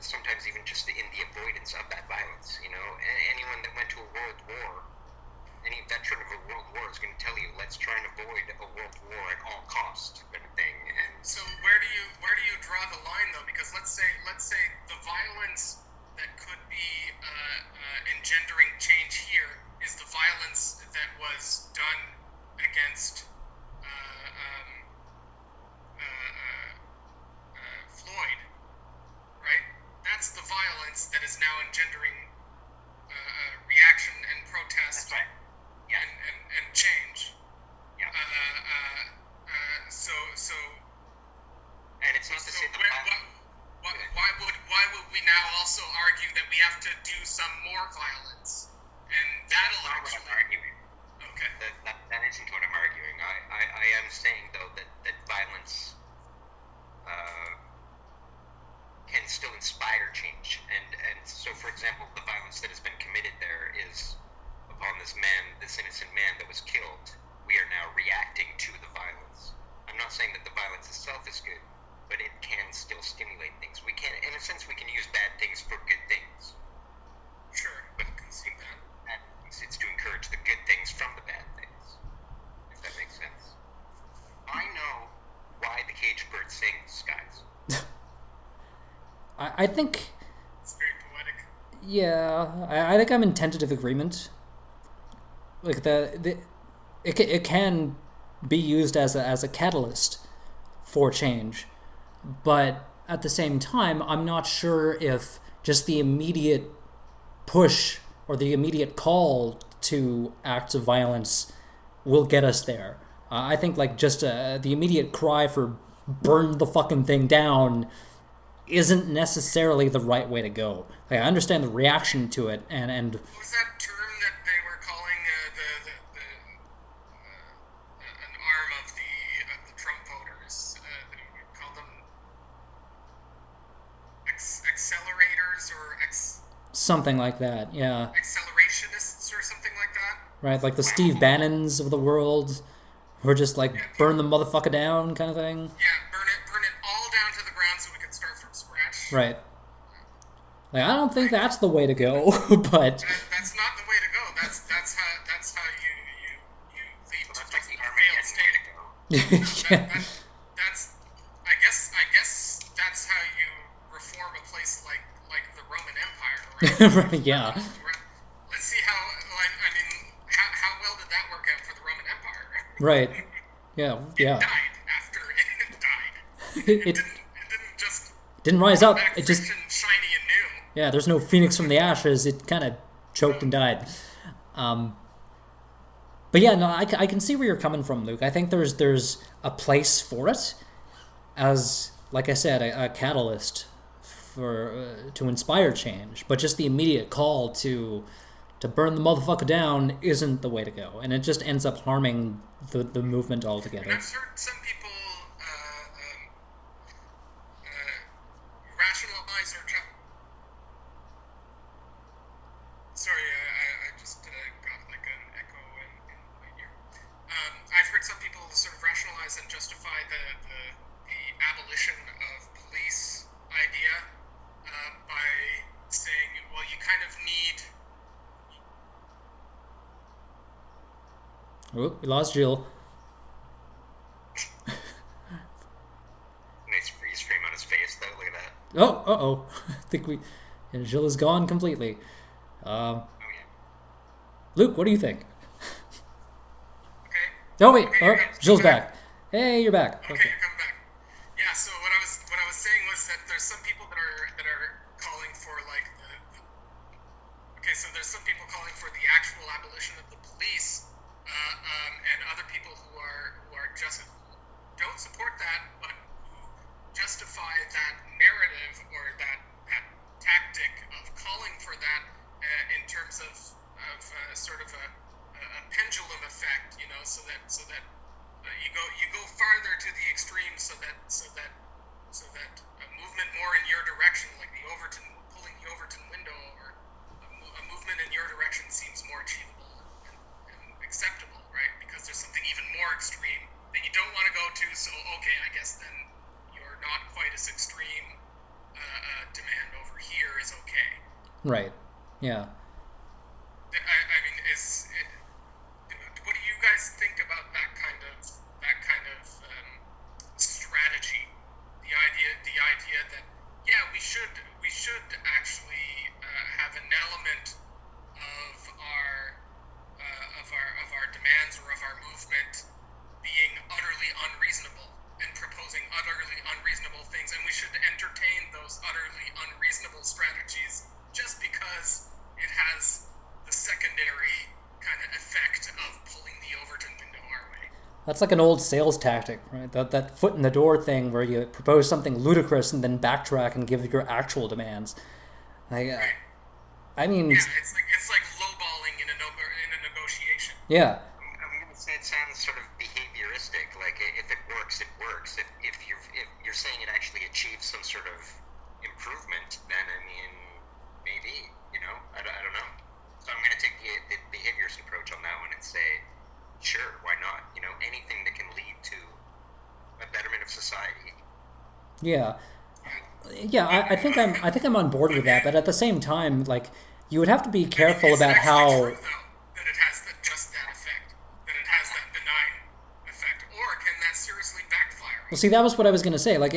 Sometimes even just in the avoidance of that violence. Anyone that went to a world war, any veteran of a world war is going to tell you, let's try and avoid a world war at all costs, kind of thing. And So where do you draw the line though? Because let's say the violence that could be engendering change here is the violence that was done against Floyd, right? That's the violence that is now engendering reaction and protest. that's right. Yeah. And change. Yeah. So And it's not to say that why would we now also argue that we have to do some more violence? And that'll that's not what I'm actually arguing. okay. That isn't what I'm arguing. I am saying, though, that violence can still inspire change. And so, for example, the violence that has been committed there is upon this innocent man that was killed. We are now reacting to the violence. I'm not saying that the violence itself is good, but it can still stimulate things. We can, in a sense, we can use bad things for good things. Sure, I can see that. And it's to encourage the good things from the bad things, if that makes sense. I know why the cage bird sings, guys. I think It's very poetic. I think I'm in tentative agreement. Like it can be used as a catalyst for change, but at the same time, I'm not sure if just the immediate push or the immediate call to acts of violence will get us there. I think like just the immediate cry for burn the fucking thing down isn't necessarily the right way to go. Like, I understand the reaction to it, and What was that term that they were calling an arm of the Trump voters? They called them accelerators or something like that. Yeah, accelerationists or something like that. right. Like the Steve Bannons of the world, who are just like burn the motherfucker down kind of thing. Yeah, burn it all down to the ground so we can start from scratch. Right. Like I don't think that's the way to go, but That's not the way to go. That's how you lead So to that's like a the failed Armageddon way state. to go. yeah. That's I guess that's how you reform a place like the Roman Empire, right? Right, yeah. Let's see how how well did that work out for the Roman Empire? Right. Yeah. Yeah. Died after it died. It It didn't just didn't rise up. back It just fresh and shiny and new. yeah. There's no phoenix from the ashes. It kind of choked and died. But yeah, no, I can see where you're coming from, Luke. I think there's a place for it as, like I said, a catalyst for to inspire change. But just the immediate call to burn the motherfucker down isn't the way to go, and it just ends up harming the movement And altogether. I've heard some people rationalize or sorry, I just got like an echo in my ear. I've heard some people sort of rationalize and justify the abolition of police idea by saying, well, you kind of need. Oh, we lost Jill. Nice freeze frame on his face, though. Look at that. Oh, uh-oh. I think and Jill is gone completely. Oh, yeah. Luke, what do you think? Okay. Oh, wait. Okay, Oh, you're Jill's back. back. Hey, you're back. Okay, you're coming back. Yeah. So what I was saying was that there's some people that are calling for like okay. So there's some people calling for the actual abolition of the police, and other people who are just don't support that, but who justify that narrative or that tactic of calling for that in terms of sort of a pendulum effect, you know, so that you go farther to the extreme, so that a movement more in your direction, like pulling the Overton window, or a movement in your direction seems more achievable and acceptable, right? Because there's something even more extreme that you don't want to go to. So okay, I guess then you're not quite as extreme. Demand over here is okay. Right. Yeah. I mean, what do you guys think about that kind of strategy? The idea that we should actually have an element of our demands or of our movement being utterly unreasonable and proposing utterly unreasonable things, and we should entertain those utterly unreasonable strategies just because it has the secondary kind of effect of pulling the Overton window our way. That's like an old sales tactic, right? That foot in the door thing where you propose something ludicrous and then backtrack and give your actual demands. Right. I mean, Yeah, it's like lowballing in a negotiation. yeah. I'm going to say it sounds sort of behavioristic. Like if it works, it works. If you're saying it actually achieves some sort of improvement, then I mean, maybe, you know, I don't know. So I'm going to take the behaviorist approach on that one and say, sure, why not? You know, anything that can lead to a betterment of society. Yeah. Yeah, I think I'm on board with that, but at the same time, like, you would have to be careful Is it about actually how. true, though, that it has just that effect, that it has that benign effect, or can that seriously backfire? Well, see, that was what I was gonna say. Like,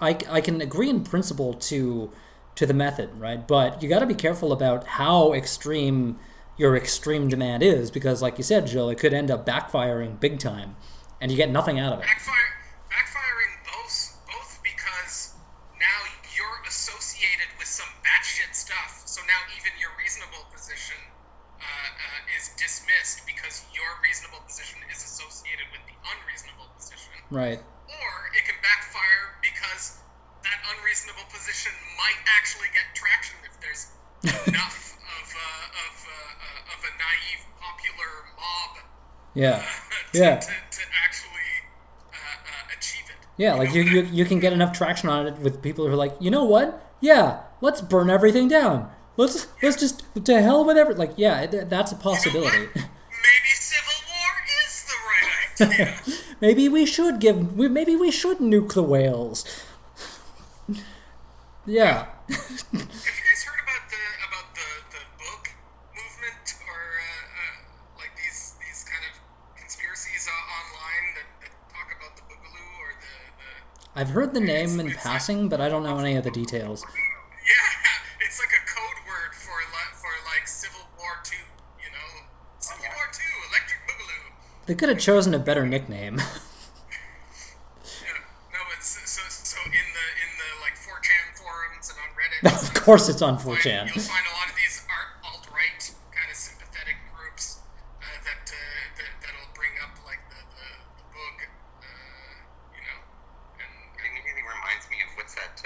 I can agree in principle to the method, right? But you got to be careful about how extreme your extreme demand is, because, like you said, Jill, it could end up backfiring big time, and you get nothing out of it. Backfiring both because now you're associated with some batshit stuff. So now even your reasonable position is dismissed because your reasonable position is associated with the unreasonable position. Right. Or it can backfire because that unreasonable position might actually get traction if there's enough of a naive popular mob. Yeah. To actually achieve it. Yeah, like you can get enough traction on it with people who are like, you know what? Yeah, let's burn everything down. Let's just to hell with everything. Like, yeah, that's a possibility. You know what? Maybe civil war is the right idea. Maybe we should nuke the whales. Yeah. Have you guys heard about the book movement, or like these kind of conspiracies online that talk about the boogaloo or the I've heard the name in passing, but I don't know any of the details. Yeah, it's like a code word for like Civil War II, you know? Civil War II, Electric Boogaloo. They could have chosen a better nickname. Yeah, no, it's so in the like 4chan forums and on Reddit. Of course it's on 4chan. You'll find a lot of these alt-right kind of sympathetic groups that'll bring up like the book, you know, and It immediately reminds me of what's that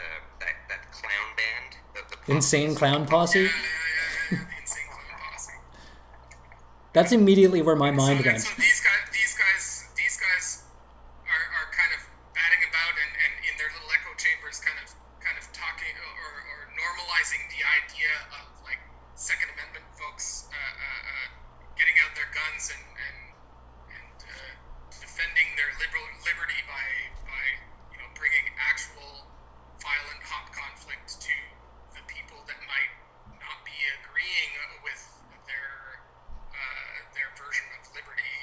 clown band? The Insane Clown Posse? the Insane Clown Posse. That's immediately where my So, mind and went. so these guys are kind of batting about and in their little echo chambers kind of talking or normalizing the idea of like Second Amendment folks getting out their guns and defending their liberty by bringing actual violent hot conflict to the people that might not be agreeing with their version of liberty,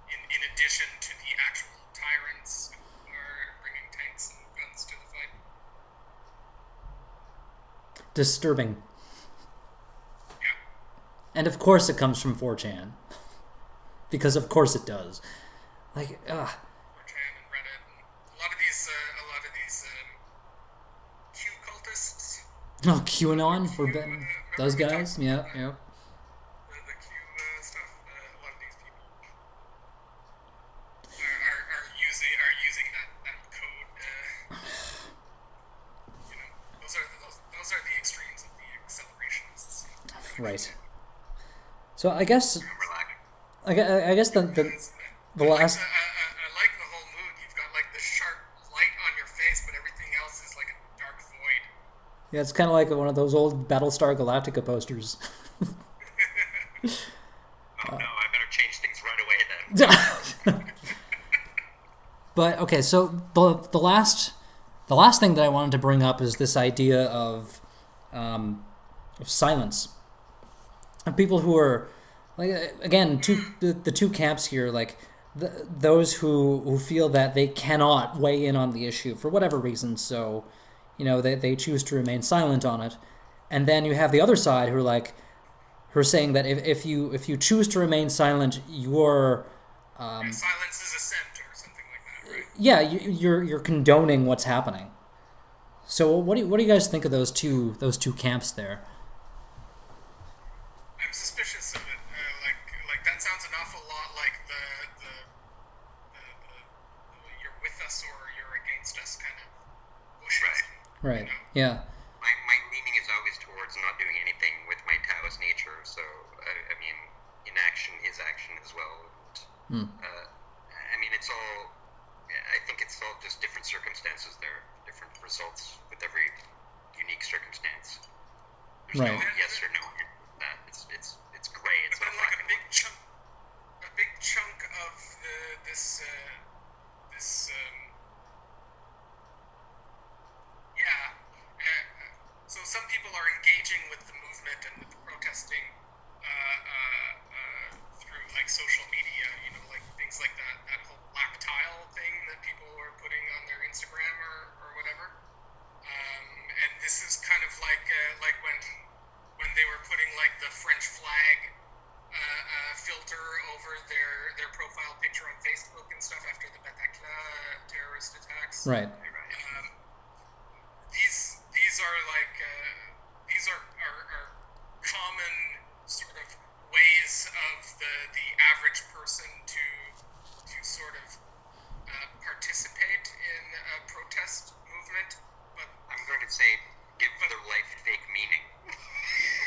in addition to the actual tyrants who are bringing tanks and guns to the fight. Disturbing. Yeah. And of course it comes from 4chan. Because of course it does. Like, 4chan and Reddit, and a lot of these Q cultists. oh, QAnon for those guys? Yeah. The Q stuff. A lot of these people are using that code. Those are the extremes of the accelerationists. Right. So I guess the last. I like the whole mood. You've got like the sharp light on your face, but everything else is like a dark void. Yeah, it's kind of like one of those old Battlestar Galactica posters. Oh no, I better change things right away then. But okay, so the last thing that I wanted to bring up is this idea of silence. Of people who are, like, again, the two camps here, like those who feel that they cannot weigh in on the issue for whatever reason, so they choose to remain silent on it, and then you have the other side who are saying that if you choose to remain silent, you're Silence is assent or something like that, right? yeah, you're condoning what's happening. So what do you guys think of those two camps there? I'm suspicious of it. Like that sounds an awful lot like the you're with us or you're against us kind of bushes. Right. Yeah. My leaning is always towards not doing anything with my Taoist nature, so I mean, inaction is action as well. And, I mean, I think it's all just different circumstances there, different results with every unique circumstance. There's Right. no yes or no in that. It's gray. It's But not then like black and white. a big chunk of this so some people are engaging with the movement and with the protesting through like social media, like things like that whole black tile thing that people are putting on their Instagram or whatever. And this is kind of like when they were putting like the French flag filter over their profile picture on Facebook and stuff after the Bataclan terrorist attacks. Right. These are like these are common sort of ways of the average person to sort of participate in a protest movement, but I'm going to say, give their life fake meaning.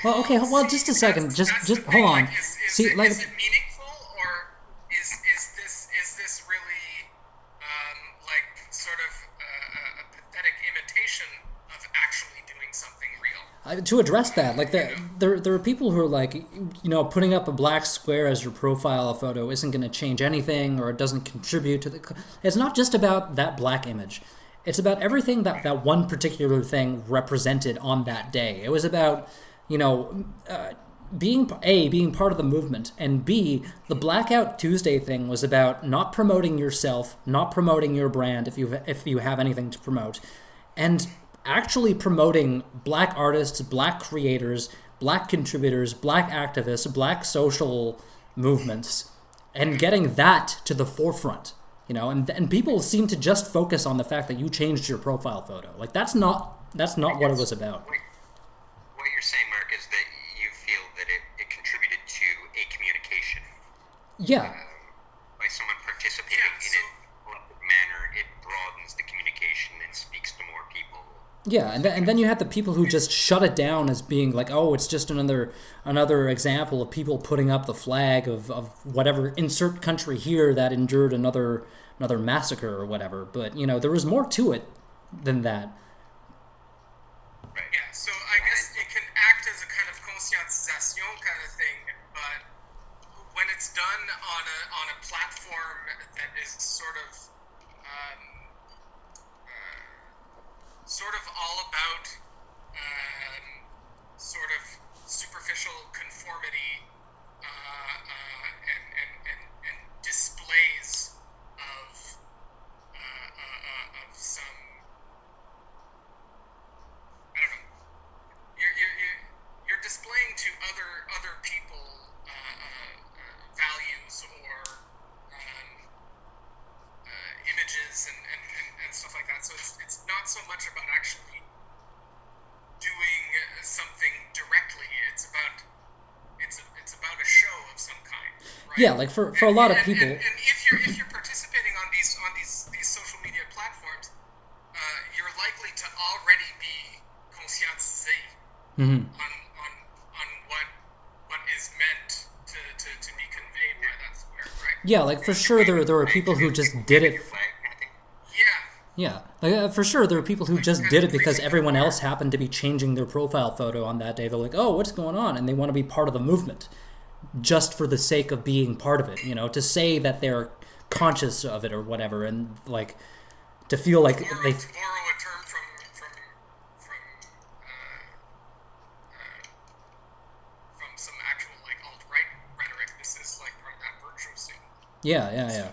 Well, okay. Well, just a second. Just hold on. Like, is See, it meaningful, or is this really like sort of a pathetic imitation of actually doing something real? To address that, like there are people who are like, putting up a black square as your profile photo isn't going to change anything, or it doesn't contribute to the. It's not just about that black image. It's about everything that one particular thing represented on that day. It was about, being part of the movement, and B, the Blackout Tuesday thing was about not promoting yourself, not promoting your brand if you have anything to promote, and actually promoting black artists, black creators, black contributors, black activists, black social movements, and getting that to the forefront. And people seem to just focus on the fact that you changed your profile photo. Like that's not what it was about. What you're saying, Mark, is that you feel that it contributed to a communication. Yeah. By someone participating in it in a manner, it broadens the communication and speaks to more people. Yeah, and then you had the people who just shut it down as being like, oh, it's just another example of people putting up the flag of whatever insert country here that endured another massacre or whatever. But there was more to it than that. Right. Yeah. So I guess it can act as a kind of conscientization kind of thing, but when it's done on a platform that is um, sort of all about sort of superficial conformity and displays of some, I don't know, you're displaying to other people values or images and stuff like that. So it's not so much about actually doing something directly. It's about a show of some kind, right? Yeah, like for a lot of people. And if you're participating on these social media platforms, you're likely to already be conscientisé on what is meant to be conveyed by that square, right? Yeah, like for sure there are people who just did it. Yeah. Yeah, like for sure there are people who just did it because everyone else happened to be changing their profile photo on that day. They're like, oh, what's going on? And they want to be part of the movement just for the sake of being part of it, you know, to say that they're conscious of it or whatever, and like to feel like To borrow a term from some actual like alt-right rhetoric, this is like part of that virtue signaling. yeah.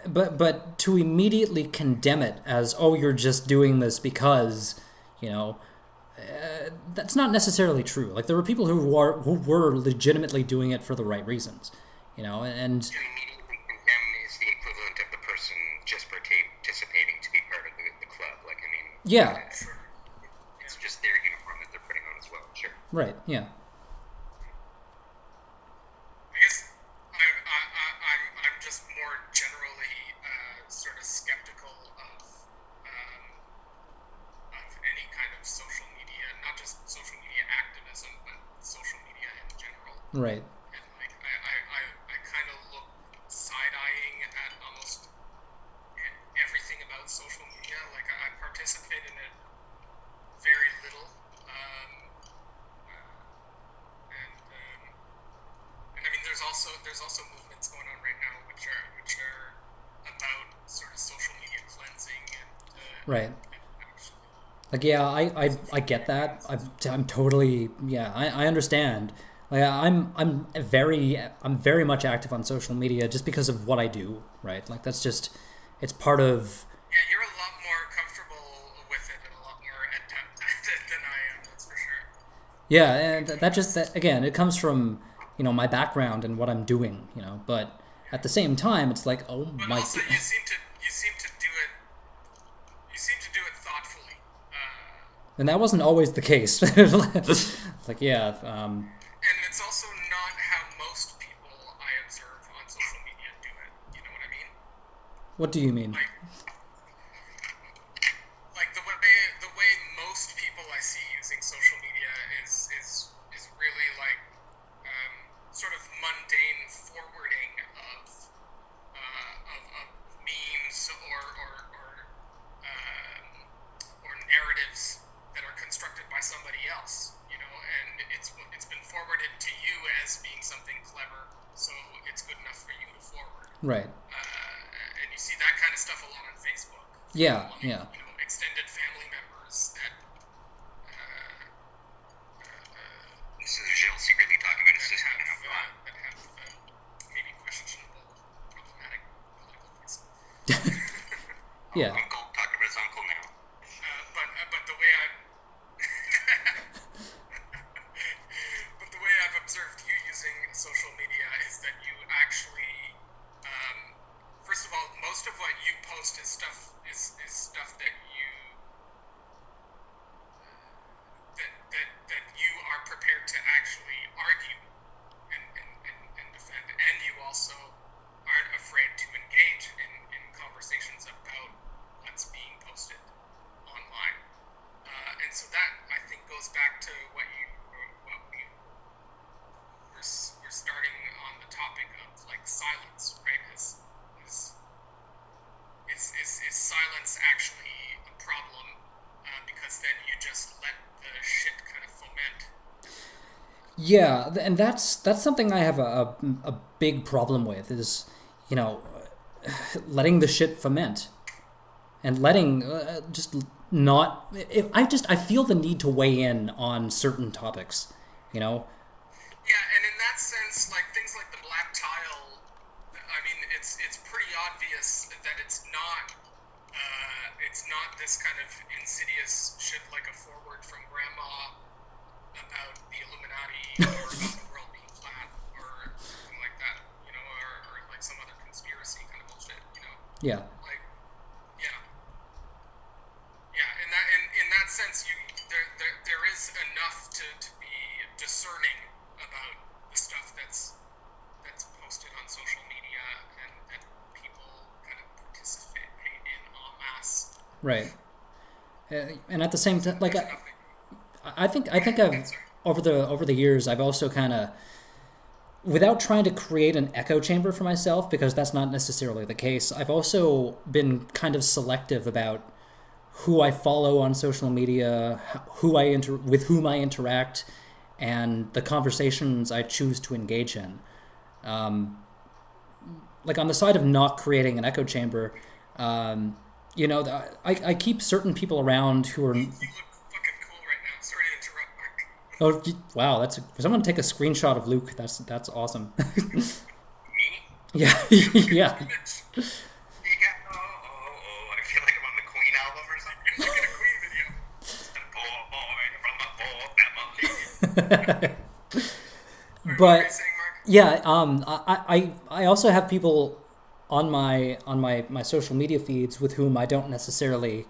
But to immediately condemn it as, oh, you're just doing this because, you know, that's not necessarily true. Like there were people who were legitimately doing it for the right reasons, you know, and To immediately condemn is the equivalent of the person just participating to be part of the club. Like, I mean, yeah, it's just their uniform that they're putting on as well. Sure. right, yeah. I guess I'm just more generally sort of skeptical of any kind of social media, not just social media activism, but social media in general. Right. And like I kind of look side-eyeing at almost everything about social media. Like I participate in it very little, and I mean there's also movements going on right now which are about sort of social media cleansing and Right. actually, Like, yeah, I get that. I'm totally, yeah, I understand. Like, I'm very much active on social media just because of what I do, right? Like, that's just, it's part of, yeah, you're a lot more comfortable with it and a lot more adept at it than I am, that's for sure. yeah, and that again, it comes from, you know, my background and what I'm doing, you know, but at the same time, it's like, oh But my, also you seem to do it thoughtfully. and that wasn't always the case. It's like, yeah, And it's also not how most people I observe on social media do it. You know what I mean? what do you mean? Like the way most people I see using social media is really like sort of mundane forwarding of memes or narratives that are constructed by somebody else, you know, and it's been forwarded to you as being something clever, so it's good enough for you to forward. Right. And you see that kind of stuff a lot on Facebook. Yeah, Like, yeah. You know, extended family members that This is Gilles secretly talking about his sister. that have maybe questionable, problematic political views. Yeah. Uncle talking about his uncle now. But the way but the way I've observed you using social media is that you actually, first of all, most of what you post is stuff that you are prepared to actually argue and defend, and you also aren't afraid to engage in conversations about, let's Yeah, and that's something I have a big problem with is, you know, letting the shit ferment and letting just not. I feel the need to weigh in on certain topics, you know. Yeah, and in that sense, like things like the black tile, I mean, it's pretty obvious that it's not this kind of insidious shit like a forward from grandma about the Illuminati or about the world being flat or something like that, you know, or like some other conspiracy kind of bullshit, you know. Yeah. Like, yeah, yeah. In that sense, there is enough to be discerning about the stuff that's posted on social media and that people kind of participate in en masse. Right. And at the same time, like I think I've over the years I've also kind of, without trying to create an echo chamber for myself, because that's not necessarily the case, I've also been kind of selective about who I follow on social media, with whom I interact, and the conversations I choose to engage in. Like on the side of not creating an echo chamber, you know, I keep certain people around who are. You look fucking cool right now. Sorry to interrupt, Mark. Oh wow! Someone take a screenshot of Luke. That's awesome. Me? Yeah, yeah. You got, I feel like I'm on the Queen album or something. Look at a Queen video. The boy from the poor family. But What were you saying, Mark? yeah, I also have people on my social media feeds with whom I don't necessarily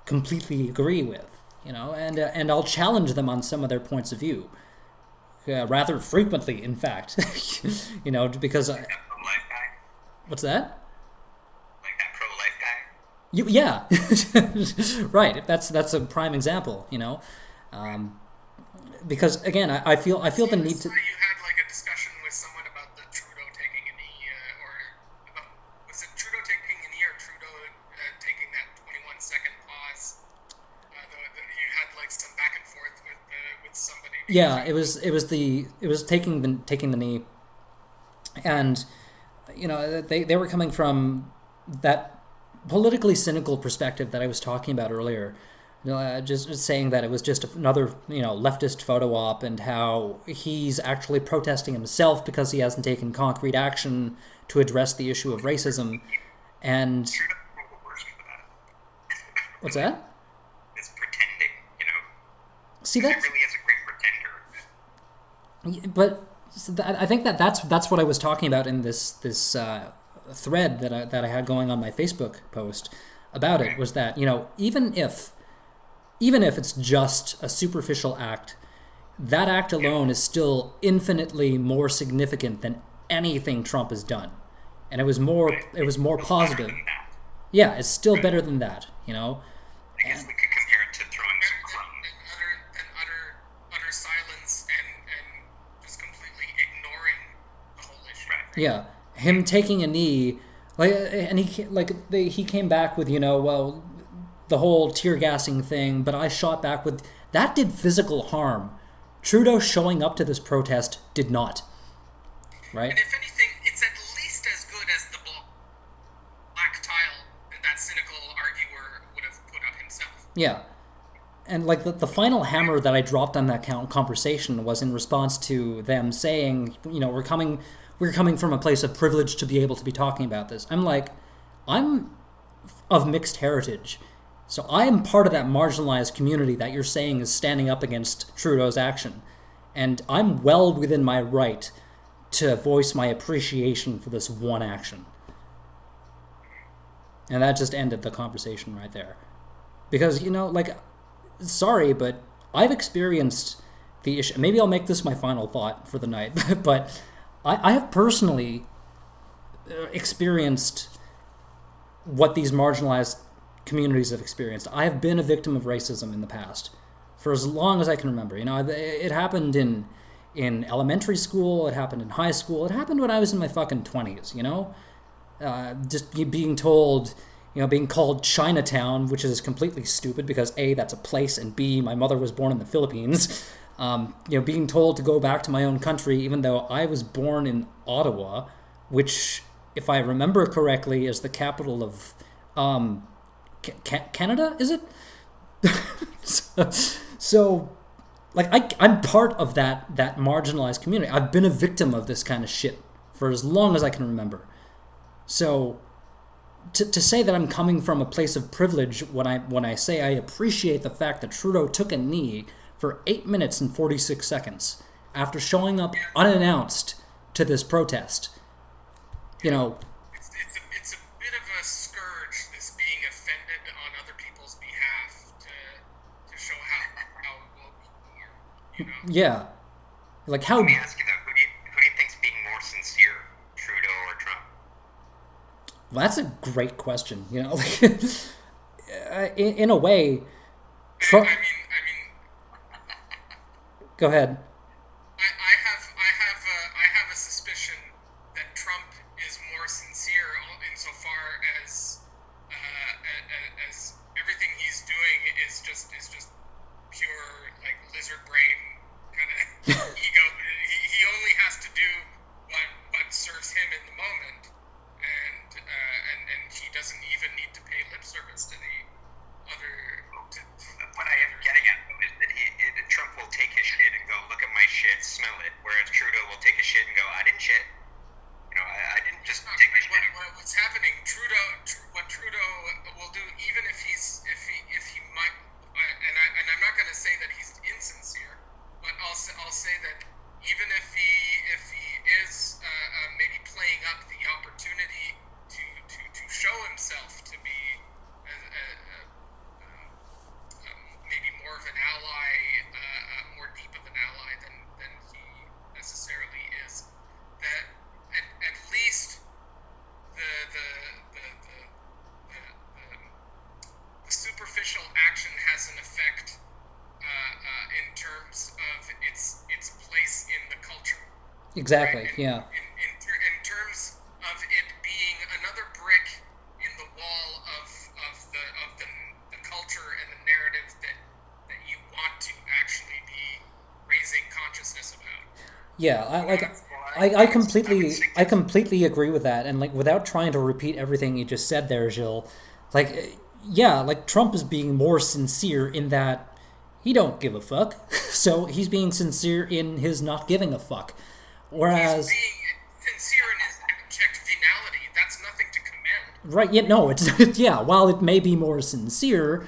completely agree with, you know, and I'll challenge them on some of their points of view, rather frequently, in fact, you know, because That pro-life guy? what's that? Like that pro-life guy? Yeah, right. That's a prime example, you know, because again, I feel the need to. You had like a discussion with someone about the Trudeau taking a knee, or about, was it Trudeau taking a knee or Trudeau taking that 21-second pause? You had like some back and forth with somebody. Yeah, it was taking the knee, and you know they were coming from that politically cynical perspective that I was talking about earlier. You know, just saying that it was just another, you know, leftist photo op, and how he's actually protesting himself because he hasn't taken concrete action to address the issue of racism. And Trudeau's the worst for that. what's that? It's pretending, you know? See, He that's really is a great pretender. but I think that's what I was talking about in this thread that I had going on my Facebook post about it, was that, you know, even if it's just a superficial act, that act alone is still infinitely more significant than anything Trump has done, and it was more positive. Yeah, it's still better than that, you know. I guess we could compare it to throwing some crumbs. Utter silence and just completely ignoring the whole issue. Right. Yeah, him taking a knee, and he came back with, you know, well, the whole tear gassing thing, but I shot back with that did physical harm. Trudeau showing up to this protest did not. Right? And if anything, it's at least as good as the black tile that cynical arguer would have put up himself. Yeah. And like the final hammer that I dropped on that conversation was in response to them saying, you know, we're coming from a place of privilege to be able to be talking about this. I'm like, I'm of mixed heritage. So I am part of that marginalized community that you're saying is standing up against Trudeau's action. And I'm well within my right to voice my appreciation for this one action. And that just ended the conversation right there. Because, you know, like, sorry, but I've experienced the issue. Maybe I'll make this my final thought for the night. But I have personally experienced what these marginalized communities have experienced. I have been a victim of racism in the past for as long as I can remember. You know, it happened in elementary school, it happened in high school, it happened when I was in my fucking 20s, you know? Just being told, you know, being called Chinatown, which is completely stupid because A, that's a place, and B, my mother was born in the Philippines. Being told to go back to my own country, even though I was born in Ottawa, which, if I remember correctly, is the capital of Canada, is it? So, like, I'm part of that marginalized community. I've been a victim of this kind of shit for as long as I can remember. So, to say that I'm coming from a place of privilege when I say I appreciate the fact that Trudeau took a knee for 8 minutes and 46 seconds after showing up unannounced to this protest, It's a bit of a scourge, this being offended on other people's behalf to show how woke you are. Yeah, like how. Let me ask you though, who do you think's being more sincere, Trudeau or Trump? Well, that's a great question. In a way, Trump. I mean, Go ahead. I have a suspicion that Trump is more sincere insofar as everything he's doing is just pure like lizard brain kind of ego. He only has to do what serves him in the moment, and he doesn't even need to pay lip service to the other. What I am getting at though is that Trump will take his shit and go, look at my shit, smell it, whereas Trudeau will take his shit and go, I didn't shit. I didn't just take my shit. What's happening? What Trudeau will do, even if he might, and I'm not going to say that he's insincere, but I'll say that even if he is maybe playing up the opportunity to show himself to be maybe more of an ally, more deep of an ally than he necessarily is, that at least the superficial action has an effect in terms of its place in the culture. Exactly. Right? Yeah. In terms of it being another brick in the wall of the culture and the narrative that you want to actually be raising consciousness about. Yeah, I completely agree with that, and like without trying to repeat everything you just said there, Gilles, like Trump is being more sincere in that he don't give a fuck, so he's being sincere in his not giving a fuck, whereas he's being sincere in his abject venality. That's nothing to commend. right, yeah, no, it's yeah, while it may be more sincere,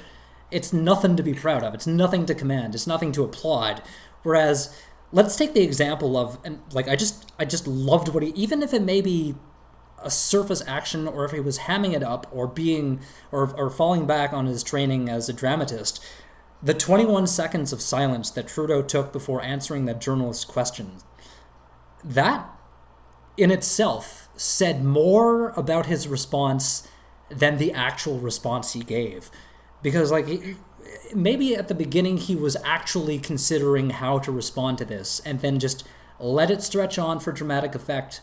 it's nothing to be proud of. It's nothing to commend. It's nothing to applaud. Whereas, let's take the example of, and like I just loved what he, even if it may be a surface action, or if he was hamming it up, or being, or falling back on his training as a dramatist, the 21 seconds of silence that Trudeau took before answering that journalist's question, that in itself said more about his response than the actual response he gave. Because, like, maybe at the beginning he was actually considering how to respond to this and then just let it stretch on for dramatic effect.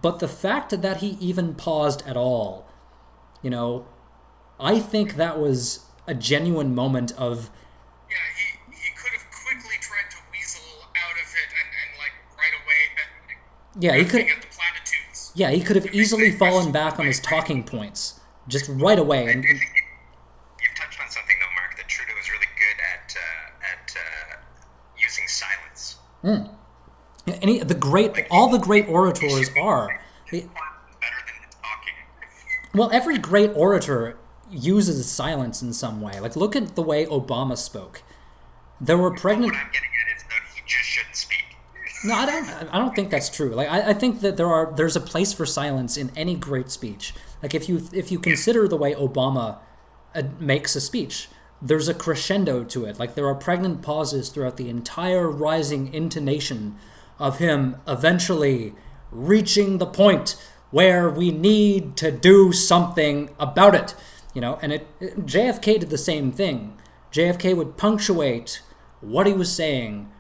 But the fact that he even paused at all, I think that was a genuine moment of... Yeah, he could have quickly tried to weasel out of it and like, right away... Yeah, he could... At the platitudes. Yeah, he could have easily fallen back on his talking points, just right away. And you've touched on something though, Mark, that Trudeau is really good at using silence. All the great orators are. Better than talking. Well, every great orator uses silence in some way. Like, look at the way Obama spoke. There were pregnant... What I'm getting at is that he just shouldn't speak. No, I don't think that's true. Like, I think that there's a place for silence in any great speech. Like, if you consider the way Obama makes a speech, there's a crescendo to it. Like, there are pregnant pauses throughout the entire rising intonation of him eventually reaching the point where we need to do something about it. And JFK did the same thing. JFK would punctuate what he was saying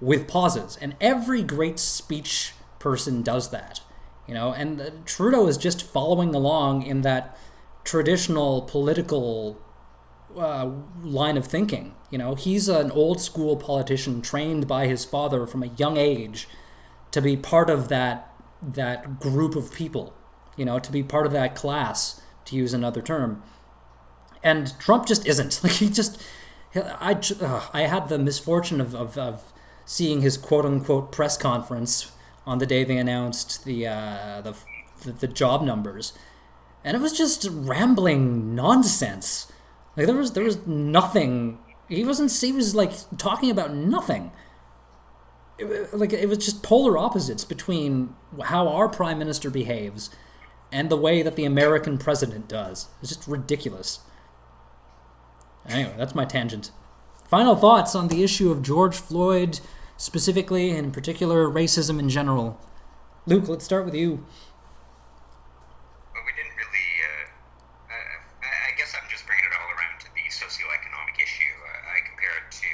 with pauses, and every great speech person does that, and Trudeau is just following along in that traditional political line of thinking. You know, he's an old school politician trained by his father from a young age to be part of that group of people. You know, to be part of that class, to use another term. And Trump just isn't. Like I had the misfortune of seeing his quote unquote press conference on the day they announced the job numbers, and it was just rambling nonsense. Like there was nothing. He was like talking about nothing. It was just polar opposites between how our prime minister behaves and the way that the American president does. It's just ridiculous. Anyway, that's my tangent. Final thoughts on the issue of George Floyd specifically, and in particular racism in general. Luke, let's start with you. Well, we didn't really. I guess I'm just bringing it all around to the socioeconomic issue. I compare it to,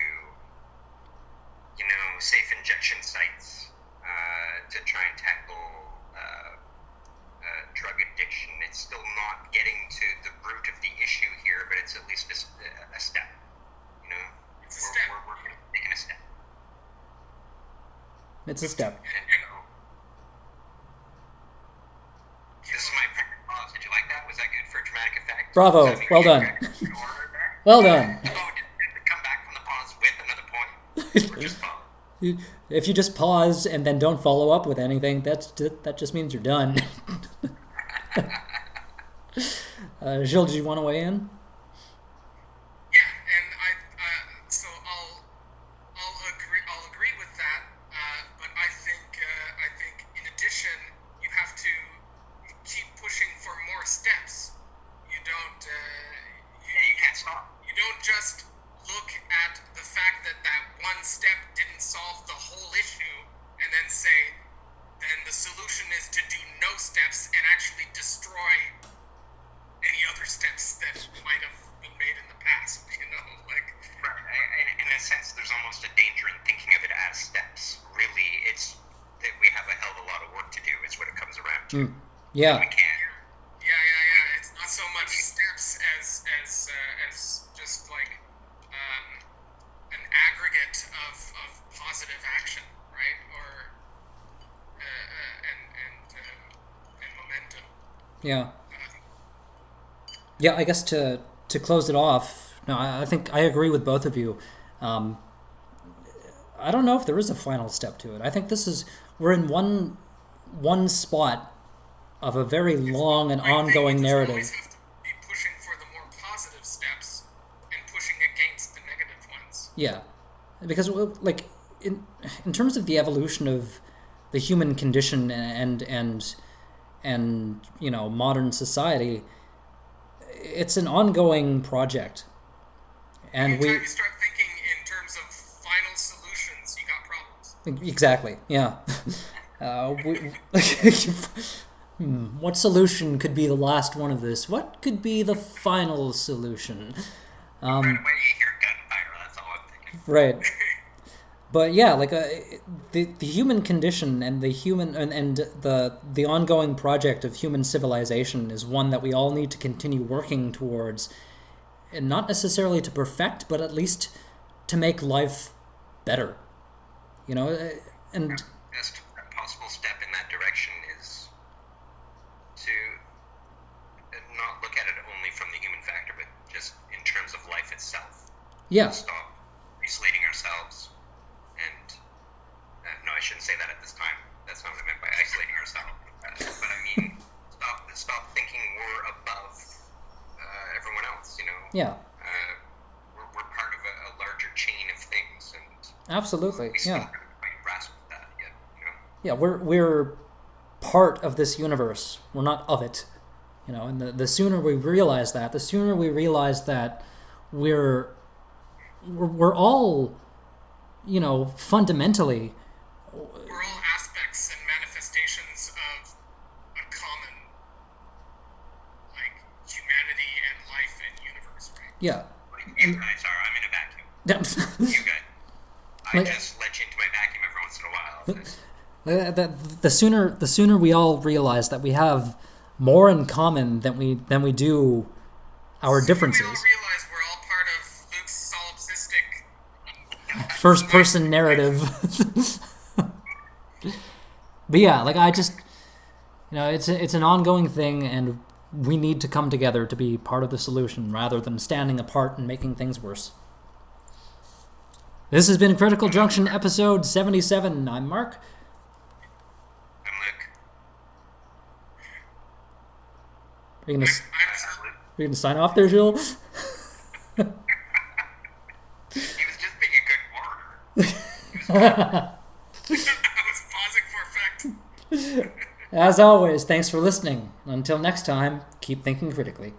safe injection sites to try and tackle drug addiction. It's still not getting to the root of the issue here, but it's at least a step. It's a step. We're taking a step. It's a step. This is my perfect pause. Did you like that? Was that good for dramatic effect? Bravo. Well done. Well done. Did it come back from the pause with another point? Or just pause? If you just pause and then don't follow up with anything, that just means you're done. Gilles, do you want to weigh in? Yeah, and so I'll agree with that. But I think in addition, you have to keep pushing for more steps. You don't. You can't stop. You don't just look at the fact that one step didn't solve the whole issue and then say, then the solution is to do no steps and actually destroy any other steps that might have been made in the past, Right. In a sense, there's almost a danger in thinking of it as steps. Really, it's that we have a hell of a lot of work to do, is what it comes around to. Yeah. We can't. Yeah. It's not so much steps as just like an aggregate of positive action, right? Or and momentum. Yeah. Yeah, I guess to close it off, no, I think I agree with both of you. I don't know if there is a final step to it. I think we're in one spot of a very long and ongoing narrative. You always have to be pushing for the more positive steps and pushing against the negative ones. Yeah, because like in terms of the evolution of the human condition and modern society, it's an ongoing project, and anytime you start thinking in terms of final solutions, you got problems. Exactly. Yeah. What solution could be the last one of this? What could be the final solution? Right away you hear gunfire. That's all I'm thinking. Right. But yeah, like the human condition and the human and the ongoing project of human civilization is one that we all need to continue working towards, and not necessarily to perfect, but at least to make life better. And Best possible step in that direction is to not look at it only from the human factor, but just in terms of life itself. yeah, Stop isolating ourselves. And no, I shouldn't say that at this time. That's not what I meant by isolating ourselves. But I mean, stop thinking we're above everyone else. yeah, We're part of a larger chain of things, and absolutely, we still yeah. haven't quite grasped that yet. Yeah, we're part of this universe. We're not of it. And the sooner we realize that, the sooner we realize that we're all, fundamentally, We're all aspects and manifestations of a common, humanity and life and universe, right? yeah. You guys are. I'm in a vacuum. You guys. I just let you into my vacuum every once in a while. The sooner we all realize that we have more in common than we do our differences. We all realize we're all part first-person narrative. But yeah, like I just, it's an ongoing thing, and we need to come together to be part of the solution rather than standing apart and making things worse. This has been Critical Junction episode 77. I'm Mark. I'm Luke. Are you gonna sign off there, Jules? He was just being a good martyr. I was pausing for effect. As always, thanks for listening. Until next time, keep thinking critically.